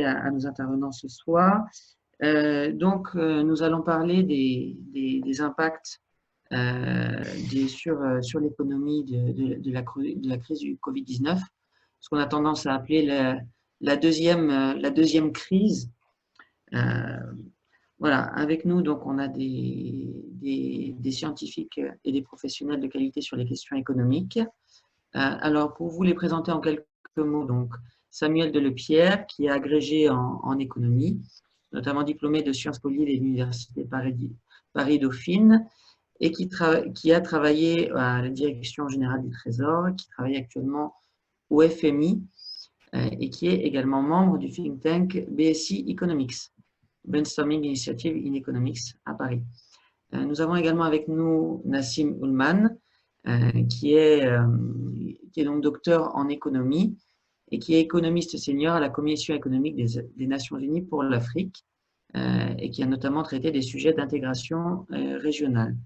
à nos intervenants ce soir. Nous allons parler des impacts sur l'économie de la crise du Covid-19, ce qu'on a tendance à appeler la deuxième crise. Voilà, avec nous, donc, on a des scientifiques et des professionnels de qualité sur les questions économiques. Alors, pour vous les présenter en quelques mots, donc, Samuel Delepierre, qui est agrégé en économie, notamment diplômé de Sciences Po Lille et de l'Université Paris-Dauphine, et qui a travaillé à la Direction générale du Trésor, qui travaille actuellement au FMI, et qui est également membre du think tank BSI Economics, Brainstorming Initiative in Economics à Paris. Nous avons également avec nous Nassim Oulman, qui est donc docteur en économie et qui est économiste senior à la Commission économique des Nations Unies pour l'Afrique et qui a notamment traité des sujets d'intégration régionale.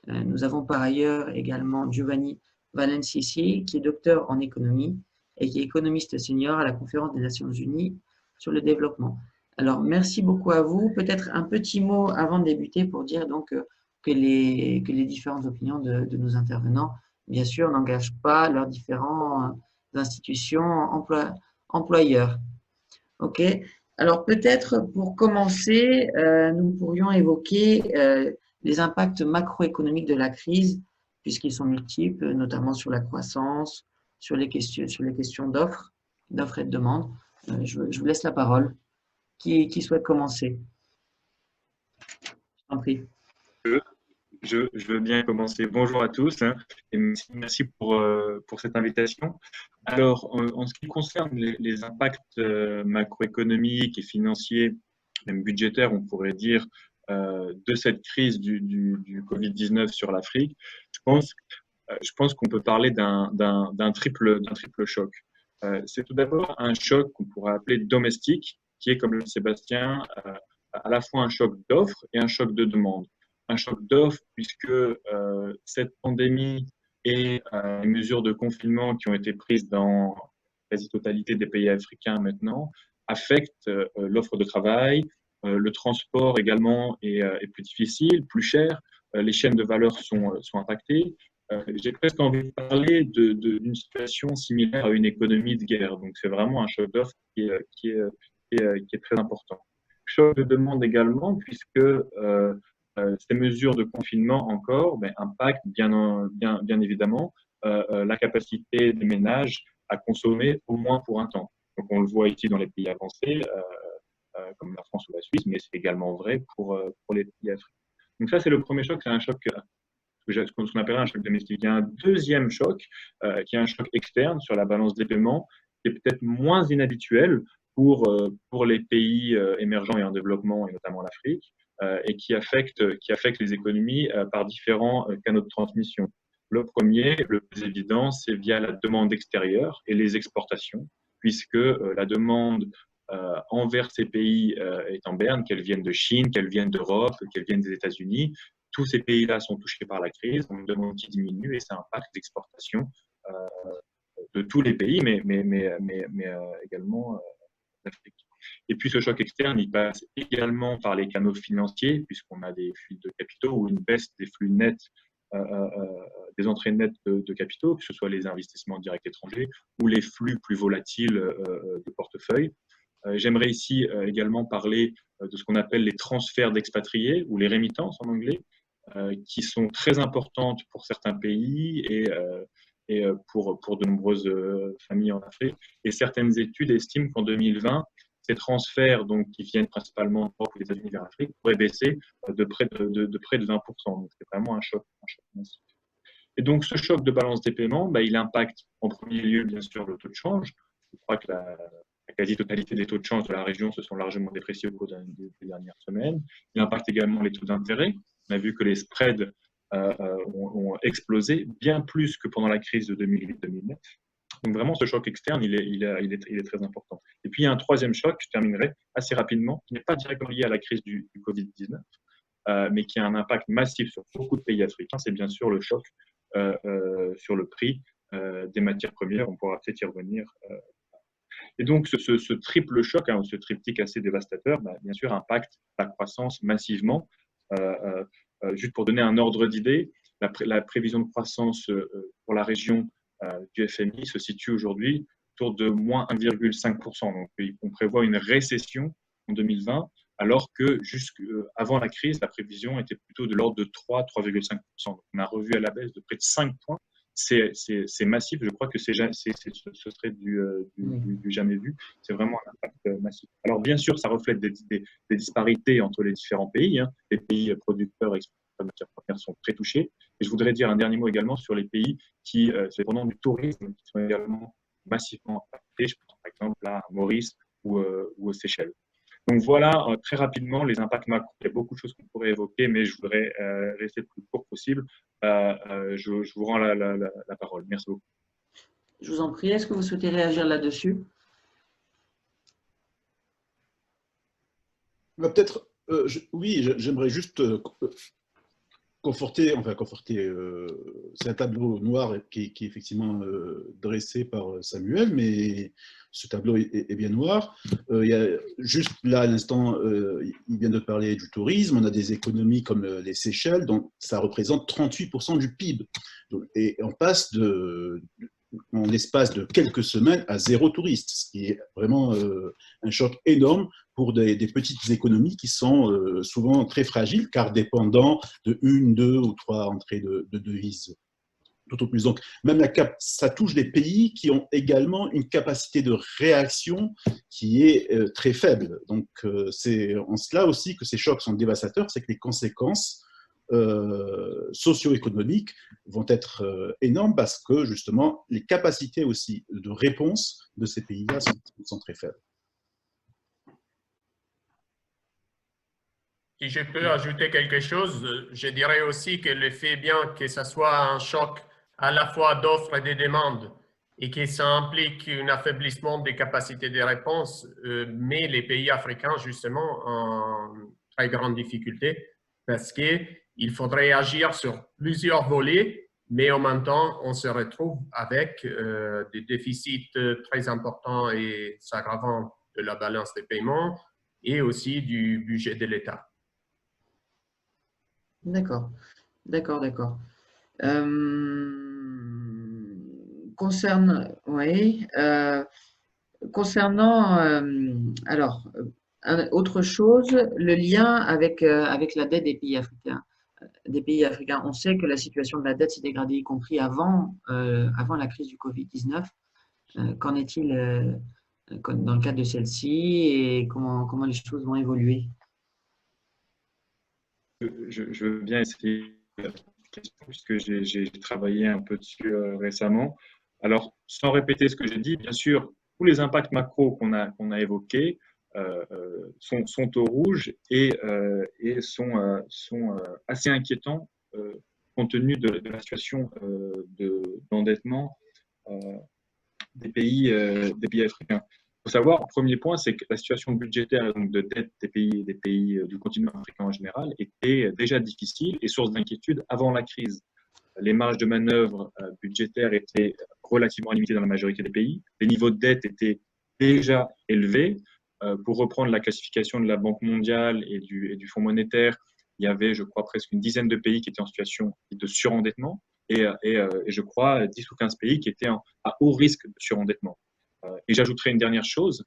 Nous avons par ailleurs également Giovanni Valencici, qui est docteur en économie et qui est économiste senior à la Conférence des Nations Unies sur le développement. Alors, merci beaucoup à vous. Peut-être un petit mot avant de débuter pour dire donc que les différentes opinions de nos intervenants, bien sûr, n'engagent pas leurs différentes institutions employeurs. OK. Alors, peut-être pour commencer, nous pourrions évoquer les impacts macroéconomiques de la crise, puisqu'ils sont multiples, notamment sur la croissance, sur les questions d'offres et de demande. Je vous laisse la parole. Qui souhaite commencer? Je t'en prie. Je veux bien commencer. Bonjour à tous et merci pour cette invitation. Alors, en ce qui concerne les impacts macroéconomiques et financiers, même budgétaires, on pourrait dire, de cette crise du Covid-19 sur l'Afrique, je pense qu'on peut parler d'un triple choc. C'est tout d'abord un choc qu'on pourrait appeler domestique, qui est, comme le dit Sébastien, à la fois un choc d'offres et un choc de demande. Un choc d'offres puisque cette pandémie et les mesures de confinement qui ont été prises dans la quasi-totalité des pays africains maintenant affectent l'offre de travail, le transport également est plus difficile, plus cher, les chaînes de valeur sont impactées. J'ai presque envie de parler d'une situation similaire à une économie de guerre. Donc, c'est vraiment un choc d'offres qui est très important. Choc de demande également, puisque ces mesures de confinement encore impactent bien évidemment la capacité des ménages à consommer au moins pour un temps. Donc, on le voit ici dans les pays avancés, comme la France ou la Suisse, mais c'est également vrai pour les pays africains. Donc, ça, c'est le premier choc, c'est un choc ce qu'on appelle un choc domestique. Il y a un deuxième choc, qui est un choc externe sur la balance des paiements, qui est peut-être moins inhabituel pour les pays émergents et en développement, et notamment l'Afrique, et qui affecte les économies par différents canaux de transmission. Le premier, le plus évident, c'est via la demande extérieure et les exportations, puisque la demande envers ces pays est en berne, qu'elles viennent de Chine, qu'elles viennent d'Europe, qu'elles viennent des États-Unis. Tous ces pays-là sont touchés par la crise, donc une demande qui diminue et ça impacte l'exportation de tous les pays, mais également l'Afrique. Et puis ce choc externe, il passe également par les canaux financiers, puisqu'on a des flux de capitaux ou une baisse des flux nets, des entrées nettes de capitaux, que ce soit les investissements directs étrangers ou les flux plus volatiles de portefeuille. J'aimerais ici également parler de ce qu'on appelle les transferts d'expatriés ou les rémittances en anglais, qui sont très importantes pour certains pays et pour de nombreuses familles en Afrique. Et certaines études estiment qu'en 2020, ces transferts, donc, qui viennent principalement d'Europe ou des États-Unis vers l'Afrique, pourraient baisser de près de 20%. Donc, c'est vraiment un choc massif. Et donc, ce choc de balance des paiements, il impacte en premier lieu, bien sûr, le taux de change. Je crois que la quasi-totalité des taux de change de la région se sont largement dépréciés au cours des dernières semaines. Il impacte également les taux d'intérêt. On a vu que les spreads ont explosé bien plus que pendant la crise de 2008-2009. Donc vraiment, ce choc externe, il est très important. Et puis, il y a un troisième choc, je terminerai assez rapidement, qui n'est pas directement lié à la crise du Covid-19, mais qui a un impact massif sur beaucoup de pays africains. C'est bien sûr le choc sur le prix des matières premières. On pourra peut-être y revenir. Et donc, ce triple choc, hein, ce triptyque assez dévastateur, bah, bien sûr, impacte la croissance massivement. Juste pour donner un ordre d'idée, la prévision de croissance pour la région du FMI se situe aujourd'hui autour de moins 1,5%. Donc, on prévoit une récession en 2020, alors que jusqu'avant la crise, la prévision était plutôt de l'ordre de 3,5%. Donc, on a revu à la baisse de près de 5 points. C'est massif. Je crois que ce serait du jamais vu. C'est vraiment un impact massif. Alors, bien sûr, ça reflète des disparités entre les différents pays. Hein. Les pays producteurs et exportateurs de matières premières sont très touchés. Et je voudrais dire un dernier mot également sur les pays qui, dépendant du tourisme, qui sont également massivement impactés. Je pense par exemple à Maurice ou aux Seychelles. Donc voilà, très rapidement, les impacts macro. Il y a beaucoup de choses qu'on pourrait évoquer, mais je voudrais rester le plus court possible. Je vous rends la parole. Merci beaucoup. Je vous en prie, est-ce que vous souhaitez réagir là-dessus? Peut-être, oui, j'aimerais juste conforter, c'est un tableau noir qui est effectivement dressé par Samuel, mais ce tableau est bien noir. Il y a juste là, à l'instant, il vient de parler du tourisme. On a des économies comme les Seychelles, dont ça représente 38% du PIB. Et on passe en l'espace de quelques semaines à zéro touriste, ce qui est vraiment un choc énorme pour des petites économies qui sont souvent très fragiles, car dépendant de une, deux ou trois entrées de devises. Tout au plus. Donc, même ça touche des pays qui ont également une capacité de réaction qui est très faible. Donc, c'est en cela aussi que ces chocs sont dévastateurs, c'est que les conséquences socio-économiques vont être énormes parce que justement les capacités aussi de réponse de ces pays-là sont très faibles. Si je peux ajouter quelque chose, je dirais aussi que le fait bien que ce soit un choc à la fois d'offres et de demandes et que ça implique un affaiblissement des capacités de réponse, met les pays africains justement en très grande difficulté parce qu'il faudrait agir sur plusieurs volets, mais en même temps, on se retrouve avec des déficits très importants et s'aggravant de la balance des paiements et aussi du budget de l'État. D'accord, d'accord, d'accord. Concernant, alors, autre chose, le lien avec la dette des pays africains. On sait que la situation de la dette s'est dégradée, y compris avant la crise du Covid-19. Qu'en est-il dans le cadre de celle-ci et comment les choses vont évoluer? Je veux bien essayer la question puisque j'ai travaillé un peu dessus récemment. Alors, sans répéter ce que j'ai dit, bien sûr, tous les impacts macro qu'on a évoqués sont au rouge et sont assez inquiétants compte tenu de la situation d'endettement des pays africains. Il faut savoir, premier point, c'est que la situation budgétaire et donc de dette des pays du continent africain en général était déjà difficile et source d'inquiétude avant la crise. Les marges de manœuvre budgétaires étaient relativement limitées dans la majorité des pays. Les niveaux de dette étaient déjà élevés. Pour reprendre la classification de la Banque mondiale et du Fonds monétaire, il y avait, je crois, presque une dizaine de pays qui étaient en situation de surendettement et je crois 10 ou 15 pays qui étaient à haut risque de surendettement. Et j'ajouterai une dernière chose,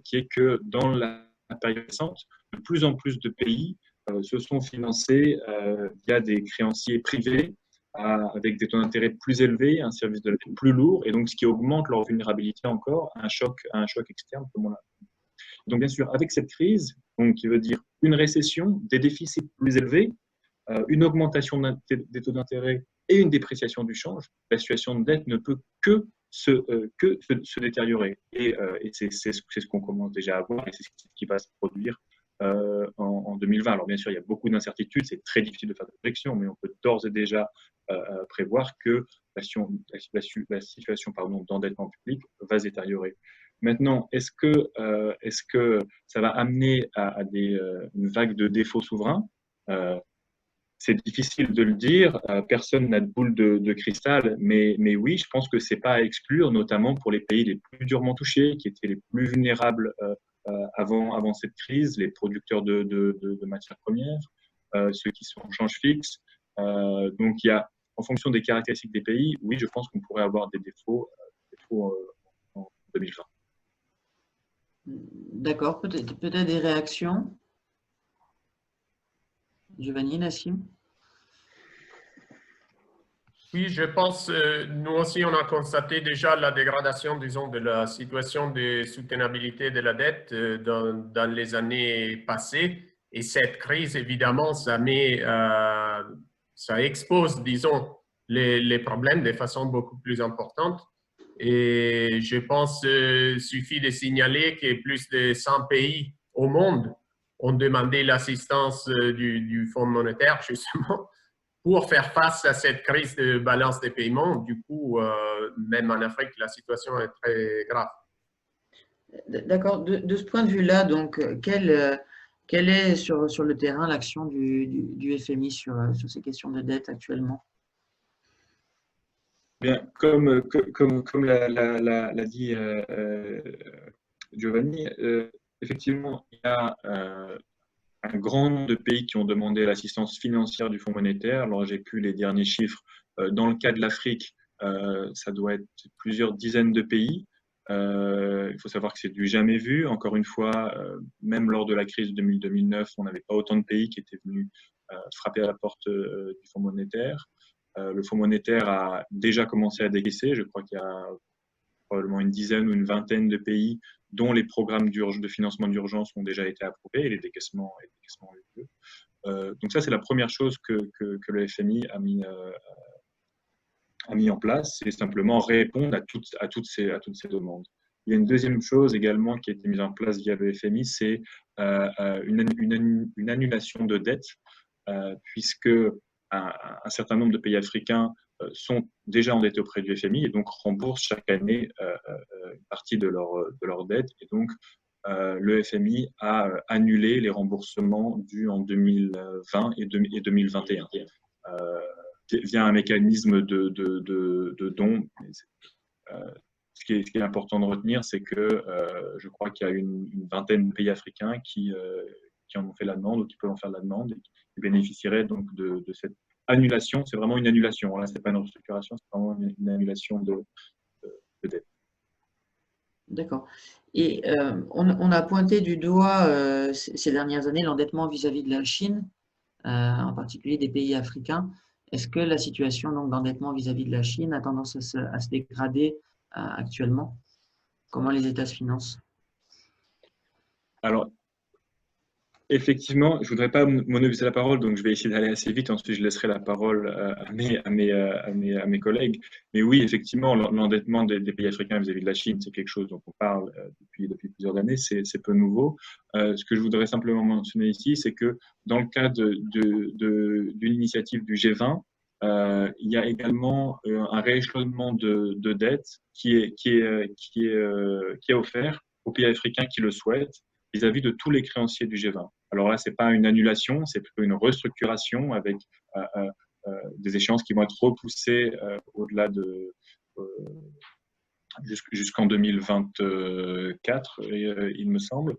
qui est que dans la période récente, de plus en plus de pays se sont financés via des créanciers privés avec des taux d'intérêt plus élevés, un service de la dette plus lourd, et donc ce qui augmente leur vulnérabilité encore à un choc externe comme on l'a. Donc bien sûr, avec cette crise, donc, qui veut dire une récession, des déficits plus élevés, une augmentation des taux d'intérêt et une dépréciation du change, la situation de dette ne peut que se détériorer. Et c'est ce qu'on commence déjà à voir et c'est ce qui va se produire en 2020. Alors bien sûr, il y a beaucoup d'incertitudes, c'est très difficile de faire des projections, mais on peut d'ores et déjà prévoir que la situation d'endettement public va se détériorer. Maintenant, est-ce que ça va amener à une vague de défauts souverains c'est difficile de le dire, personne n'a de boule de cristal, mais oui, je pense que c'est pas à exclure, notamment pour les pays les plus durement touchés, qui étaient les plus vulnérables avant cette crise, les producteurs de matières premières, ceux qui sont en change fixe. Donc, en fonction des caractéristiques des pays, oui, je pense qu'on pourrait avoir des défauts en 2020. D'accord, peut-être des réactions. Giovanni, Nassim? Oui, je pense, nous aussi, on a constaté déjà la dégradation, disons, de la situation de soutenabilité de la dette dans les années passées. Et cette crise, évidemment, ça expose, disons, les problèmes de façon beaucoup plus importante. Et je pense qu'il suffit de signaler que plus de 100 pays au monde ont demandé l'assistance du Fonds monétaire, justement, pour faire face à cette crise de balance des paiements. Du coup, même en Afrique, la situation est très grave. D'accord. De ce point de vue-là, donc, quelle est sur le terrain l'action du FMI sur ces questions de dette actuellement? Bien, comme l'a dit Giovanni, effectivement, il y a un grand nombre de pays qui ont demandé l'assistance financière du Fonds monétaire. Alors, j'ai plus les derniers chiffres. Dans le cas de l'Afrique, ça doit être plusieurs dizaines de pays. Il faut savoir que c'est du jamais vu. Encore une fois, même lors de la crise de 2009, on n'avait pas autant de pays qui étaient venus frapper à la porte du Fonds monétaire. Le Fonds monétaire a déjà commencé à décaisser. Je crois qu'il y a probablement une dizaine ou une vingtaine de pays dont les programmes de financement d'urgence ont déjà été approuvés et les décaissements ont eu lieu. Donc ça, c'est la première chose que le FMI a mis en place, c'est simplement répondre à toutes ces demandes. Il y a une deuxième chose également qui a été mise en place via le FMI, c'est une annulation de dette, puisque un certain nombre de pays africains sont déjà endettés auprès du FMI et donc remboursent chaque année une partie de leur dette. Et donc, le FMI a annulé les remboursements dus en 2020 et 2021 via un mécanisme de don. Ce qui est important de retenir, c'est que je crois qu'il y a une vingtaine de pays africains qui en ont fait la demande ou qui peuvent en faire la demande et qui bénéficieraient donc de cette annulation. C'est vraiment une annulation. Là, ce n'est pas une restructuration, c'est vraiment une annulation de dette. D'accord. Et on a pointé du doigt ces dernières années l'endettement vis-à-vis de la Chine, en particulier des pays africains. Est-ce que la situation d'endettement vis-à-vis de la Chine a tendance à se dégrader actuellement? Comment les États se financent? Alors, effectivement, je ne voudrais pas monopoliser la parole, donc je vais essayer d'aller assez vite. Ensuite, je laisserai la parole à mes collègues. Mais oui, effectivement, l'endettement des pays africains vis-à-vis de la Chine, c'est quelque chose dont on parle depuis plusieurs années. C'est peu nouveau. Ce que je voudrais simplement mentionner ici, c'est que dans le cadre d'une initiative du G20, il y a également un rééchelonnement de dettes qui est offert aux pays africains qui le souhaitent vis-à-vis de tous les créanciers du G20. Alors là, ce n'est pas une annulation, c'est plutôt une restructuration avec des échéances qui vont être repoussées au-delà de jusqu'en 2024, il me semble.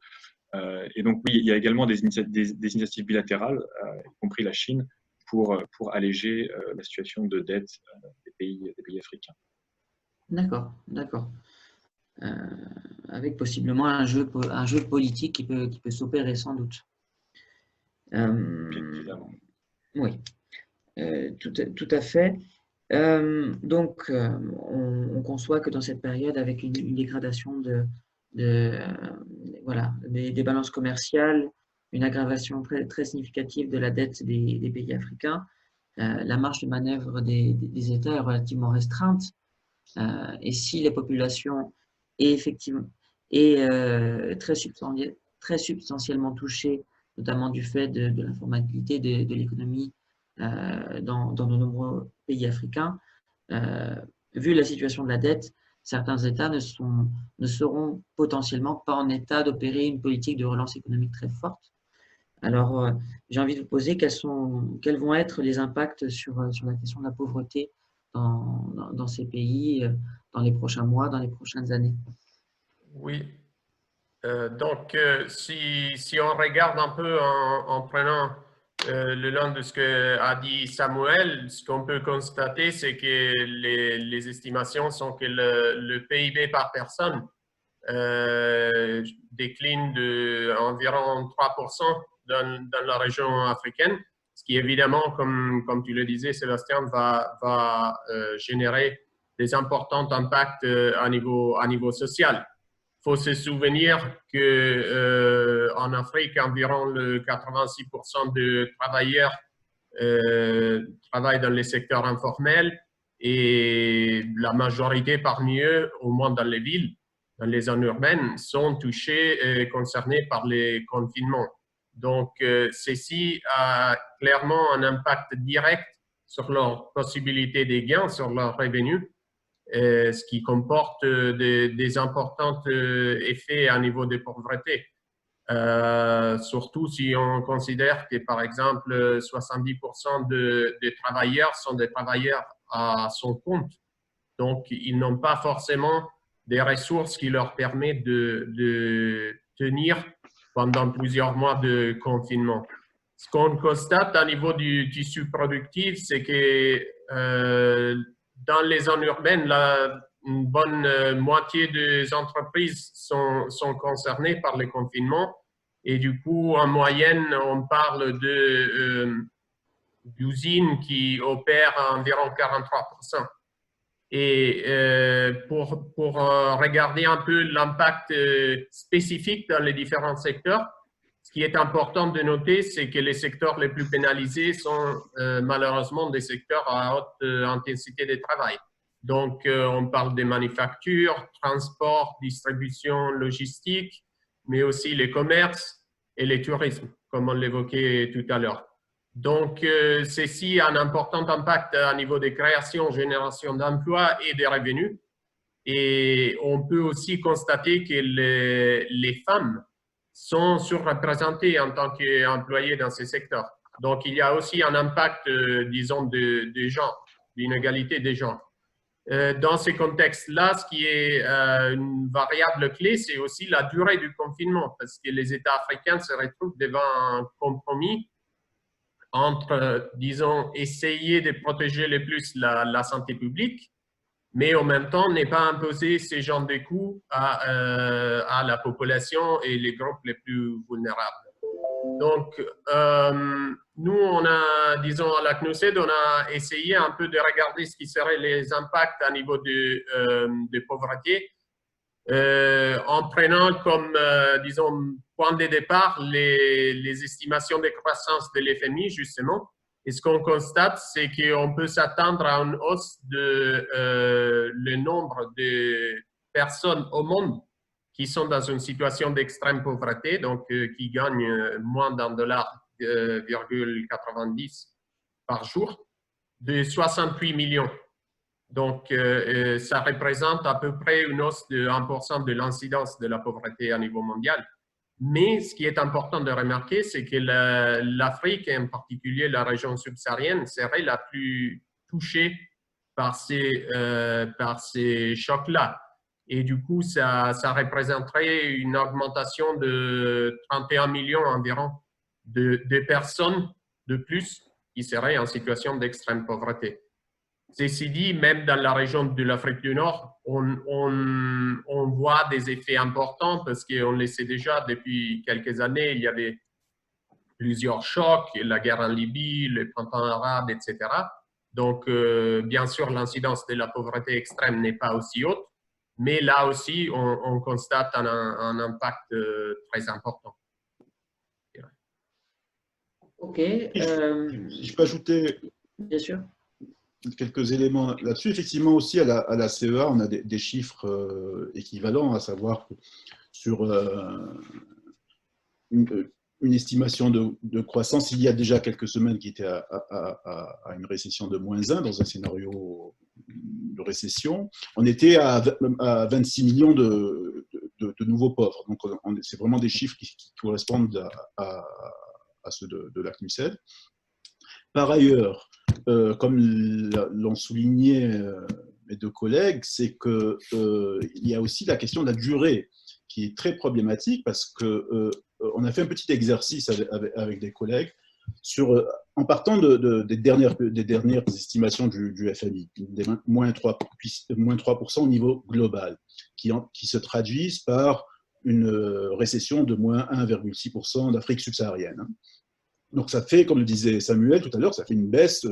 Et donc oui, il y a également des initiatives bilatérales, y compris la Chine, pour alléger la situation de dette des pays africains. D'accord, d'accord. Avec possiblement un jeu politique qui peut s'opérer sans doute. Évidemment. Oui, tout à fait. Donc, on conçoit que dans cette période, avec une dégradation voilà, des balances commerciales, une aggravation très significative de la dette des pays africains, la marge de manœuvre des États est relativement restreinte. Et si les populations effectivement très substantiellement touchées, notamment du fait de l'informalité de l'économie dans de nombreux pays africains, vu la situation de la dette, certains États ne seront potentiellement pas en état d'opérer une politique de relance économique très forte. Alors, j'ai envie de vous poser quels vont être les impacts sur la question de la pauvreté dans ces pays dans les prochains mois, dans les prochaines années. Oui. Donc, si on regarde un peu en prenant le long de ce qu'a dit Samuel, ce qu'on peut constater, c'est que les estimations sont que le PIB par personne décline d'environ 3% dans la région africaine, ce qui évidemment, comme tu le disais, Sébastien, va générer des importants impacts à niveau social. Il faut se souvenir qu'en Afrique, environ le 86% de travailleurs travaillent dans les secteurs informels et la majorité parmi eux, au moins dans les villes, dans les zones urbaines, sont touchés et concernés par les confinements. Donc, ceci a clairement un impact direct sur leur possibilité de gains, sur leurs revenus, ce qui comporte des importants effets à niveau de pauvreté. Surtout si on considère que, par exemple, 70% des travailleurs sont des travailleurs à son compte. Donc, ils n'ont pas forcément des ressources qui leur permettent de tenir pendant plusieurs mois de confinement. Ce qu'on constate à niveau du tissu productif, c'est que dans les zones urbaines, une bonne moitié des entreprises sont concernées par le confinement. Et du coup, en moyenne, on parle d'usines qui opèrent à environ 43%. Et pour regarder un peu l'impact spécifique dans les différents secteurs, ce qui est important de noter, c'est que les secteurs les plus pénalisés sont malheureusement des secteurs à haute intensité de travail. Donc, on parle des manufactures, transport, distribution, logistique, mais aussi les commerces et les tourismes, comme on l'évoquait tout à l'heure. Donc, ceci a un important impact à niveau des créations, génération d'emplois et des revenus. Et on peut aussi constater que les femmes sont surreprésentées en tant qu'employées dans ces secteurs. Donc, il y a aussi un impact, disons, de genre, d'inégalité des genres. Dans ces contextes-là, ce qui est une variable clé, c'est aussi la durée du confinement, parce que les États africains se retrouvent devant un compromis entre, disons, essayer de protéger le plus la santé publique, mais en même temps, ne pas imposer ces genres de coûts à la population et les groupes les plus vulnérables. Donc, nous, on a, disons, à la CNUSED, on a essayé un peu de regarder ce qui seraient les impacts à niveau de pauvreté, en prenant comme, disons, point de départ les estimations de croissance de l'FMI, justement. Et ce qu'on constate, c'est qu'on peut s'attendre à une hausse de le nombre de personnes au monde qui sont dans une situation d'extrême pauvreté, donc qui gagnent moins d'1,90$ par jour, de 68 millions. Donc, ça représente à peu près une hausse de 1% de l'incidence de la pauvreté à niveau mondial. Mais ce qui est important de remarquer, c'est que l'Afrique, et en particulier la région subsaharienne, serait la plus touchée par ces chocs-là. Et du coup, ça représenterait une augmentation de 31 millions environ de personnes de plus qui seraient en situation d'extrême pauvreté. Ceci dit, même dans la région de l'Afrique du Nord, on voit des effets importants parce qu'on le sait déjà depuis quelques années, il y avait plusieurs chocs, la guerre en Libye, le printemps arabe, etc. Donc, bien sûr, l'incidence de la pauvreté extrême n'est pas aussi haute, mais là aussi, on constate un impact très important. OK. Je peux ajouter bien sûr. quelques éléments là-dessus. Effectivement, aussi, à la CEA, on a des chiffres équivalents, à savoir que sur une estimation de croissance, il y a déjà quelques semaines qui était à une récession de -1 dans un scénario de récession. On était à 26 millions de nouveaux pauvres. Donc, c'est vraiment des chiffres qui correspondent à ceux de la CNUSED. Par ailleurs, comme l'ont souligné mes deux collègues, c'est qu'il y a aussi la question de la durée qui est très problématique parce qu'on a fait un petit exercice avec des collègues en partant des dernières estimations du FMI, des moins 3% au niveau global, qui se traduisent par une récession de moins 1,6% d'Afrique subsaharienne. Donc ça fait, comme le disait Samuel tout à l'heure, ça fait une baisse,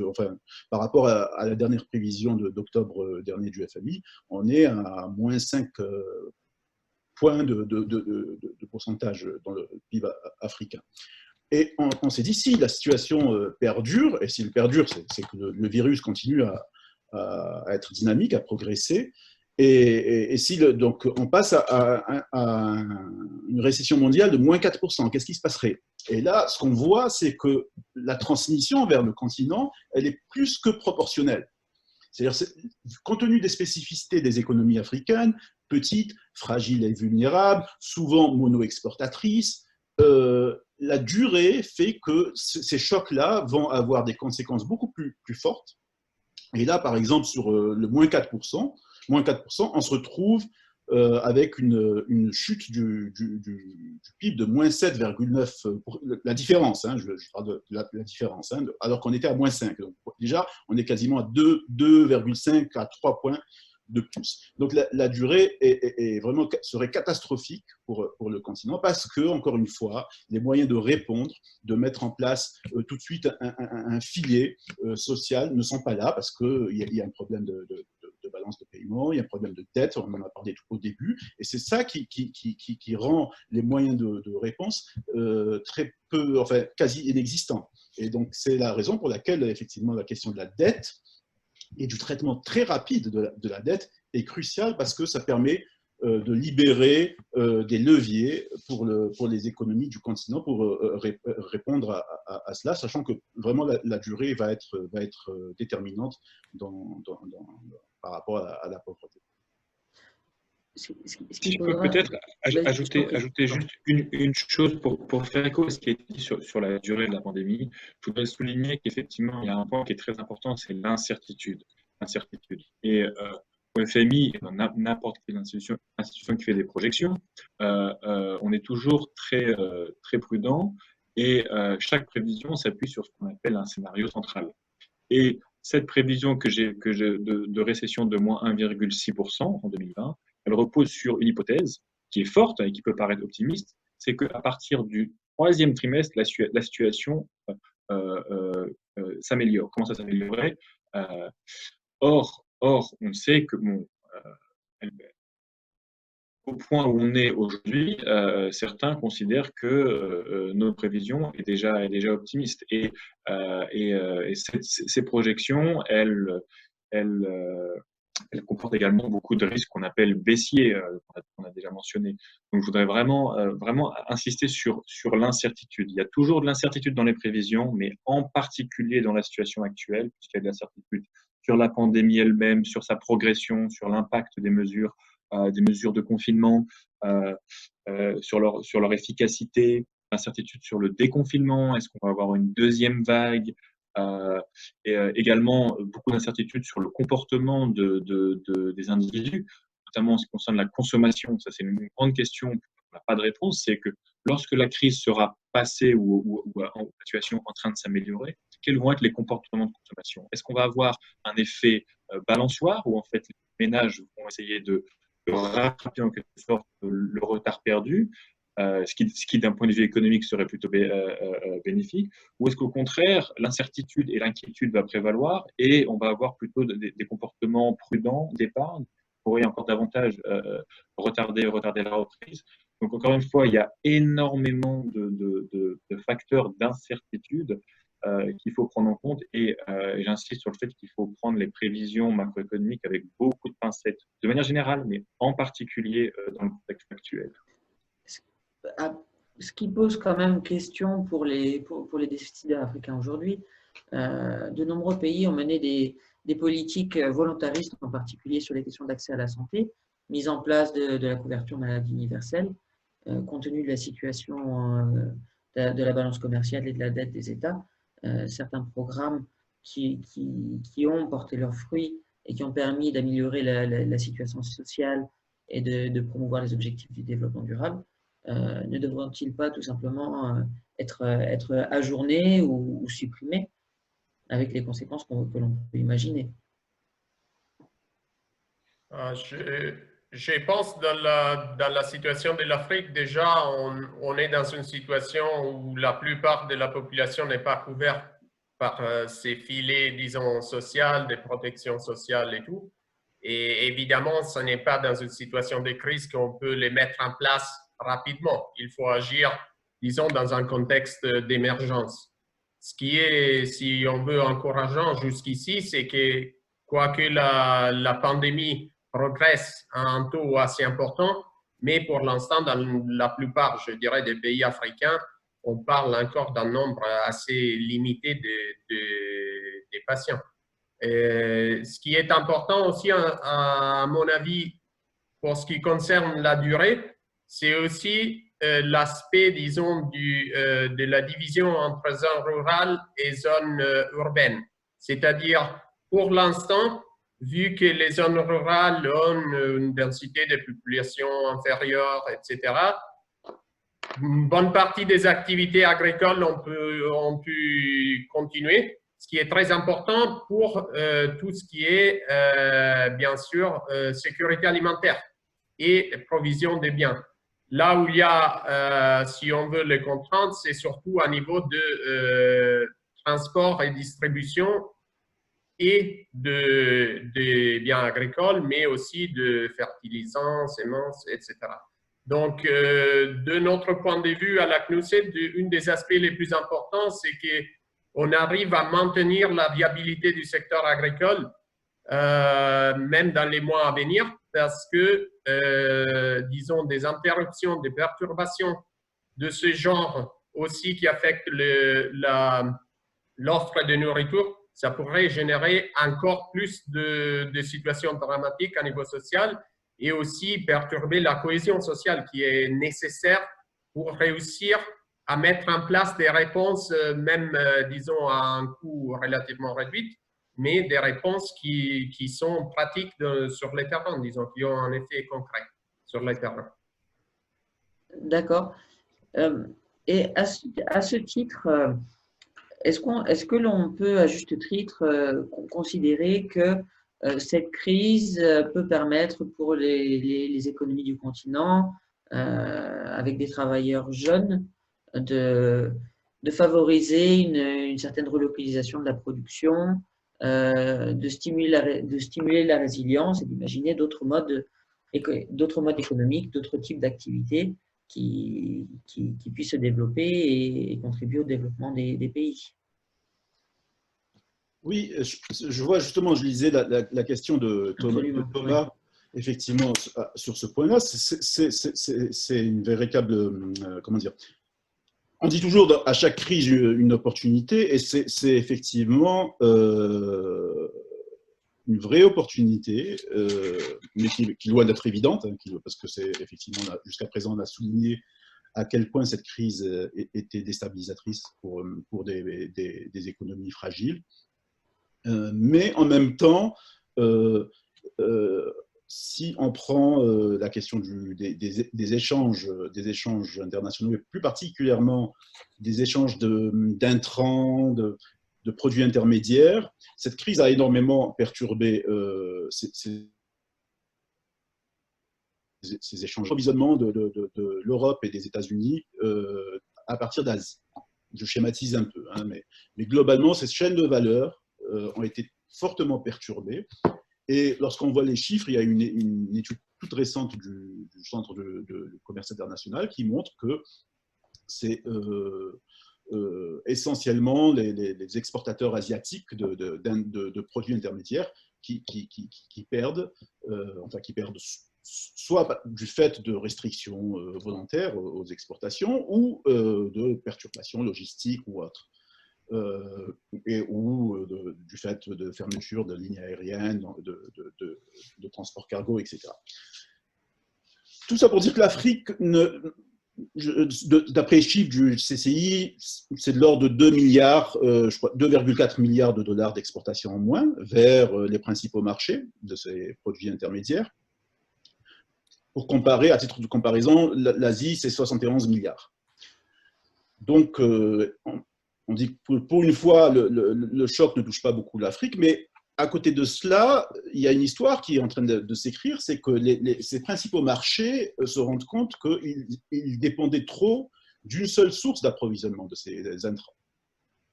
par rapport à la dernière prévision d'octobre dernier du FMI, on est à moins 5 points de pourcentage dans le PIB africain. Et on s'est dit, si la situation perdure, et s'il perdure, c'est que le virus continue à être dynamique, à progresser, et si donc on passe à une récession mondiale de moins 4%, qu'est-ce qui se passerait? Et là, ce qu'on voit, c'est que la transmission vers le continent, elle est plus que proportionnelle. C'est-à-dire, compte tenu des spécificités des économies africaines, petites, fragiles et vulnérables, souvent mono-exportatrices, la durée fait que ces chocs-là vont avoir des conséquences beaucoup plus fortes. Et là, par exemple, sur le moins 4%, on se retrouve avec une chute du PIB de moins 7,9%. La différence, je parle de la différence, alors qu'on était à moins 5. Donc, déjà, on est quasiment à 2,5 à 3 points de plus. Donc la durée serait catastrophique pour le continent parce que, encore une fois, les moyens de répondre, de mettre en place tout de suite un filet social ne sont pas là parce qu'il y a un problème de balance de paiement, il y a un problème de dette, on en a parlé tout au début, et c'est ça qui rend les moyens de réponse très peu, enfin quasi inexistants. Et donc c'est la raison pour laquelle effectivement la question de la dette et du traitement très rapide de la dette est crucial parce que ça permet de libérer des leviers pour les économies du continent pour répondre à cela, sachant que vraiment la durée va être déterminante par rapport à la pauvreté. Si je peux peut-être ajouter juste une chose pour faire écho à ce qui a été dit sur la durée de la pandémie. Je voudrais souligner qu'effectivement, il y a un point qui est très important, c'est l'incertitude. Et au FMI, et dans n'importe quelle institution qui fait des projections, on est toujours très, très prudent et chaque prévision s'appuie sur ce qu'on appelle un scénario central. Et cette prévision de récession de moins 1,6% en 2020, elle repose sur une hypothèse qui est forte et qui peut paraître optimiste, c'est qu'à partir du troisième trimestre, la situation s'améliore. Comment ça s'améliorerait? Or, on sait que au point où on est aujourd'hui, certains considèrent que nos prévisions est déjà optimiste. Et ces projections, elles comportent également beaucoup de risques qu'on appelle baissiers, qu'on a déjà mentionné. Donc, je voudrais vraiment insister sur l'incertitude. Il y a toujours de l'incertitude dans les prévisions, mais en particulier dans la situation actuelle, puisqu'il y a de l'incertitude sur la pandémie elle-même, sur sa progression, sur l'impact des mesures de confinement, sur leur efficacité, incertitude sur le déconfinement, est-ce qu'on va avoir une deuxième vague, et également beaucoup d'incertitudes sur le comportement des individus, notamment en ce qui concerne la consommation. Ça, c'est une grande question, on n'a pas de réponse, c'est que lorsque la crise sera passée ou la situation en train de s'améliorer, quels vont être les comportements de consommation? Est-ce qu'on va avoir un effet balançoire où en fait les ménages vont essayer de rattraper en quelque sorte le retard perdu, ce qui d'un point de vue économique serait plutôt bénéfique, ou est-ce qu'au contraire l'incertitude et l'inquiétude va prévaloir et on va avoir plutôt des comportements prudents d'épargne qui pourraient encore davantage retarder la reprise? Donc encore une fois, il y a énormément de facteurs d'incertitude qu'il faut prendre en compte et j'insiste sur le fait qu'il faut prendre les prévisions macroéconomiques avec beaucoup de pincettes, de manière générale, mais en particulier dans le contexte actuel. Ce qui pose quand même question pour les décideurs africains aujourd'hui, de nombreux pays ont mené des politiques volontaristes, en particulier sur les questions d'accès à la santé, mise en place de la couverture maladie universelle, compte tenu de la situation de la balance commerciale et de la dette des États. Certains programmes qui ont porté leurs fruits et qui ont permis d'améliorer la situation sociale et de promouvoir les objectifs du développement durable, ne devront-ils pas tout simplement être ajournés ou supprimés avec les conséquences que l'on peut imaginer? Je pense dans la situation de l'Afrique, déjà, on est dans une situation où la plupart de la population n'est pas couverte par ces filets, disons, sociaux, de protection sociale et tout. Et évidemment, ce n'est pas dans une situation de crise qu'on peut les mettre en place rapidement. Il faut agir, disons, dans un contexte d'émergence. Ce qui est, si on veut, encourageant jusqu'ici, c'est que, quoique la pandémie progresse à un taux assez important, mais pour l'instant, dans la plupart, je dirais, des pays africains, on parle encore d'un nombre assez limité de patients. Ce qui est important aussi, à mon avis, pour ce qui concerne la durée, c'est aussi l'aspect, disons, de la division entre zones rurales et zones urbaines. C'est-à-dire, pour l'instant, vu que les zones rurales ont une densité de population inférieure, etc., une bonne partie des activités agricoles ont pu continuer, ce qui est très important pour tout ce qui est, bien sûr, sécurité alimentaire et provision des biens. Là où il y a, si on veut, les contraintes, c'est surtout à niveau de transport et distribution et de biens agricoles, mais aussi de fertilisants, semences, etc. Donc, de notre point de vue à la CNUSED, un des aspects les plus importants, c'est qu'on arrive à maintenir la viabilité du secteur agricole, même dans les mois à venir, parce que, disons, des interruptions, des perturbations de ce genre aussi qui affectent l'offre de nourriture, ça pourrait générer encore plus de situations dramatiques à niveau social et aussi perturber la cohésion sociale qui est nécessaire pour réussir à mettre en place des réponses, même, disons, à un coût relativement réduit, mais des réponses qui sont pratiques sur les terrains, disons, qui ont un effet concret sur les terrains. D'accord. Et à ce titre, est-ce que l'on peut, à juste titre, considérer que cette crise peut permettre pour les économies du continent, avec des travailleurs jeunes, de favoriser une certaine relocalisation de la production, de stimuler la résilience et d'imaginer d'autres modes économiques, d'autres types d'activités qui puissent se développer et contribuer au développement des pays. Oui, je vois justement, je lisais la question de Thomas, effectivement, sur ce point-là. C'est une véritable, comment dire, on dit toujours à chaque crise une opportunité, et c'est effectivement une vraie opportunité, mais qui loin d'être évidente, hein, parce que c'est effectivement, jusqu'à présent, on a souligné à quel point cette crise était déstabilisatrice pour des économies fragiles. Mais en même temps, si on prend la question des échanges internationaux, et plus particulièrement des échanges d'intrants, de produits intermédiaires, cette crise a énormément perturbé ces échanges d'approvisionnement de l'Europe et des États-Unis à partir d'Asie. Je schématise un peu, hein, mais globalement, ces chaînes de valeur ont été fortement perturbées. Et lorsqu'on voit les chiffres, il y a une étude toute récente du Centre de commerce international qui montre que c'est essentiellement les exportateurs asiatiques de produits intermédiaires qui perdent, soit du fait de restrictions volontaires aux exportations ou de perturbations logistiques ou autres. Ou du fait de fermeture de lignes aériennes, de transport cargo, etc. Tout ça pour dire que l'Afrique D'après les chiffres du CCI, c'est de l'ordre de 2 milliards, je crois 2,4 milliards de dollars d'exportation en moins vers les principaux marchés de ces produits intermédiaires. Pour comparer, à titre de comparaison, l'Asie, c'est 71 milliards. Donc, on dit que pour une fois, le choc ne touche pas beaucoup l'Afrique, mais à côté de cela, il y a une histoire qui est en train de s'écrire, c'est que ces principaux marchés se rendent compte qu'ils dépendaient trop d'une seule source d'approvisionnement de ces intrants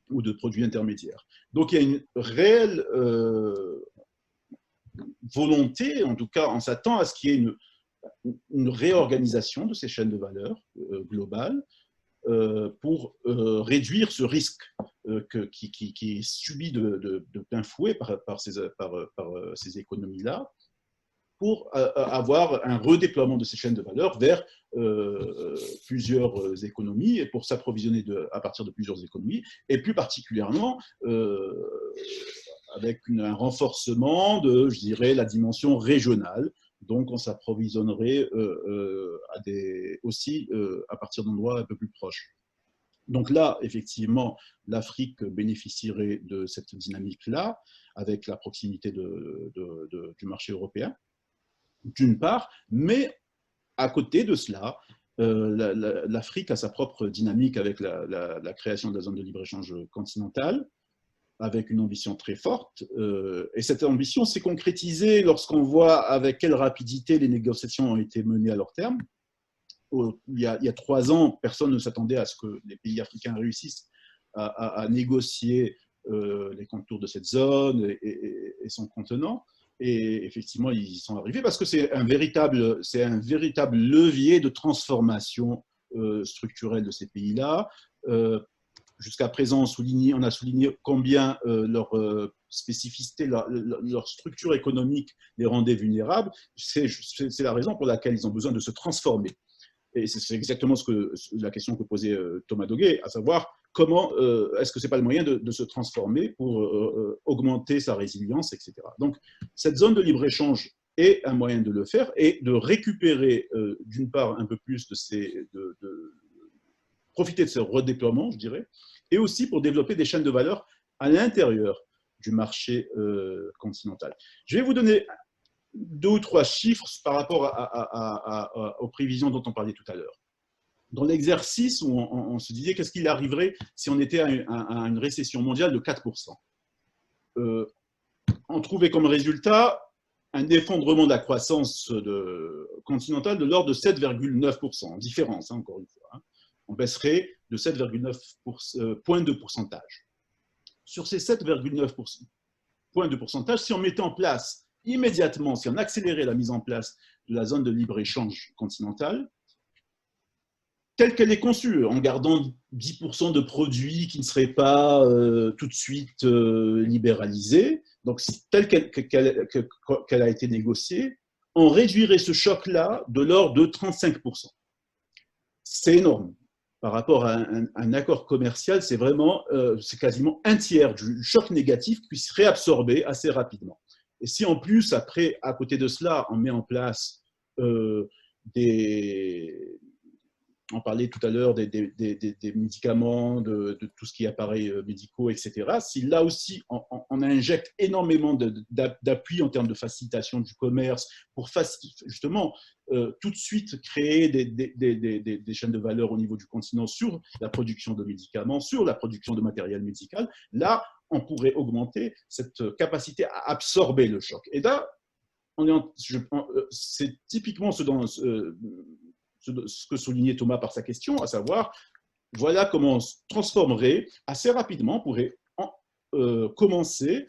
ou de produits intermédiaires. Donc, il y a une réelle volonté, en tout cas, on s'attend à ce qu'il y ait une réorganisation de ces chaînes de valeur globales pour réduire ce risque qui est subi de plein fouet par ces économies-là, pour avoir un redéploiement de ces chaînes de valeur vers plusieurs économies et pour s'approvisionner à partir de plusieurs économies, et plus particulièrement avec un renforcement de, je dirais, la dimension régionale. Donc, on s'approvisionnerait aussi à partir d'endroits un peu plus proches. Donc là, effectivement, l'Afrique bénéficierait de cette dynamique-là, avec la proximité du marché européen, d'une part, mais à côté de cela, l'Afrique a sa propre dynamique avec la création de la zone de libre-échange continentale, avec une ambition très forte. Et cette ambition s'est concrétisée lorsqu'on voit avec quelle rapidité les négociations ont été menées à leur terme. Il y a 3 ans, personne ne s'attendait à ce que les pays africains réussissent à négocier les contours de cette zone et son contenant. Et effectivement, ils y sont arrivés parce que c'est un véritable levier de transformation structurelle de ces pays-là. Jusqu'à présent, on a souligné combien leur spécificité, leur structure économique les rendait vulnérables. C'est la raison pour laquelle ils ont besoin de se transformer. Et c'est exactement la question que posait Thomas Doguet, à savoir comment est-ce que ce n'est pas le moyen de se transformer pour augmenter sa résilience, etc. Donc, cette zone de libre-échange est un moyen de le faire et de récupérer, d'une part, un peu plus profiter de ce redéploiement, je dirais, et aussi pour développer des chaînes de valeur à l'intérieur du marché continental. Je vais vous donner 2 ou 3 chiffres par rapport aux prévisions dont on parlait tout à l'heure. Dans l'exercice où on se disait qu'est-ce qu'il arriverait si on était à une récession mondiale de 4%. On trouvait comme résultat un effondrement de la croissance continentale de l'ordre de 7,9%, en différence, encore une fois. On baisserait de 7,9 points de pourcentage. Sur ces 7,9 points de pourcentage, si on mettait en place immédiatement, si on accélérait la mise en place de la zone de libre-échange continentale, telle qu'elle est conçue, en gardant 10% de produits qui ne seraient pas tout de suite libéralisés, donc telle qu'elle a été négociée, on réduirait ce choc-là de l'ordre de 35%. C'est énorme. Par rapport à un accord commercial, c'est quasiment un tiers du choc négatif qui serait absorbé assez rapidement. Et si en plus, après, à côté de cela, on met en place on parlait tout à l'heure des médicaments, de tout ce qui est appareils médicaux, etc. Si là aussi, on injecte énormément d'appui en termes de facilitation du commerce pour justement tout de suite créer des chaînes de valeur au niveau du continent sur la production de médicaments, sur la production de matériel médical, là, on pourrait augmenter cette capacité à absorber le choc. Et là, c'est typiquement ce que soulignait Thomas par sa question, à savoir, voilà comment on se transformerait assez rapidement, on pourrait commencer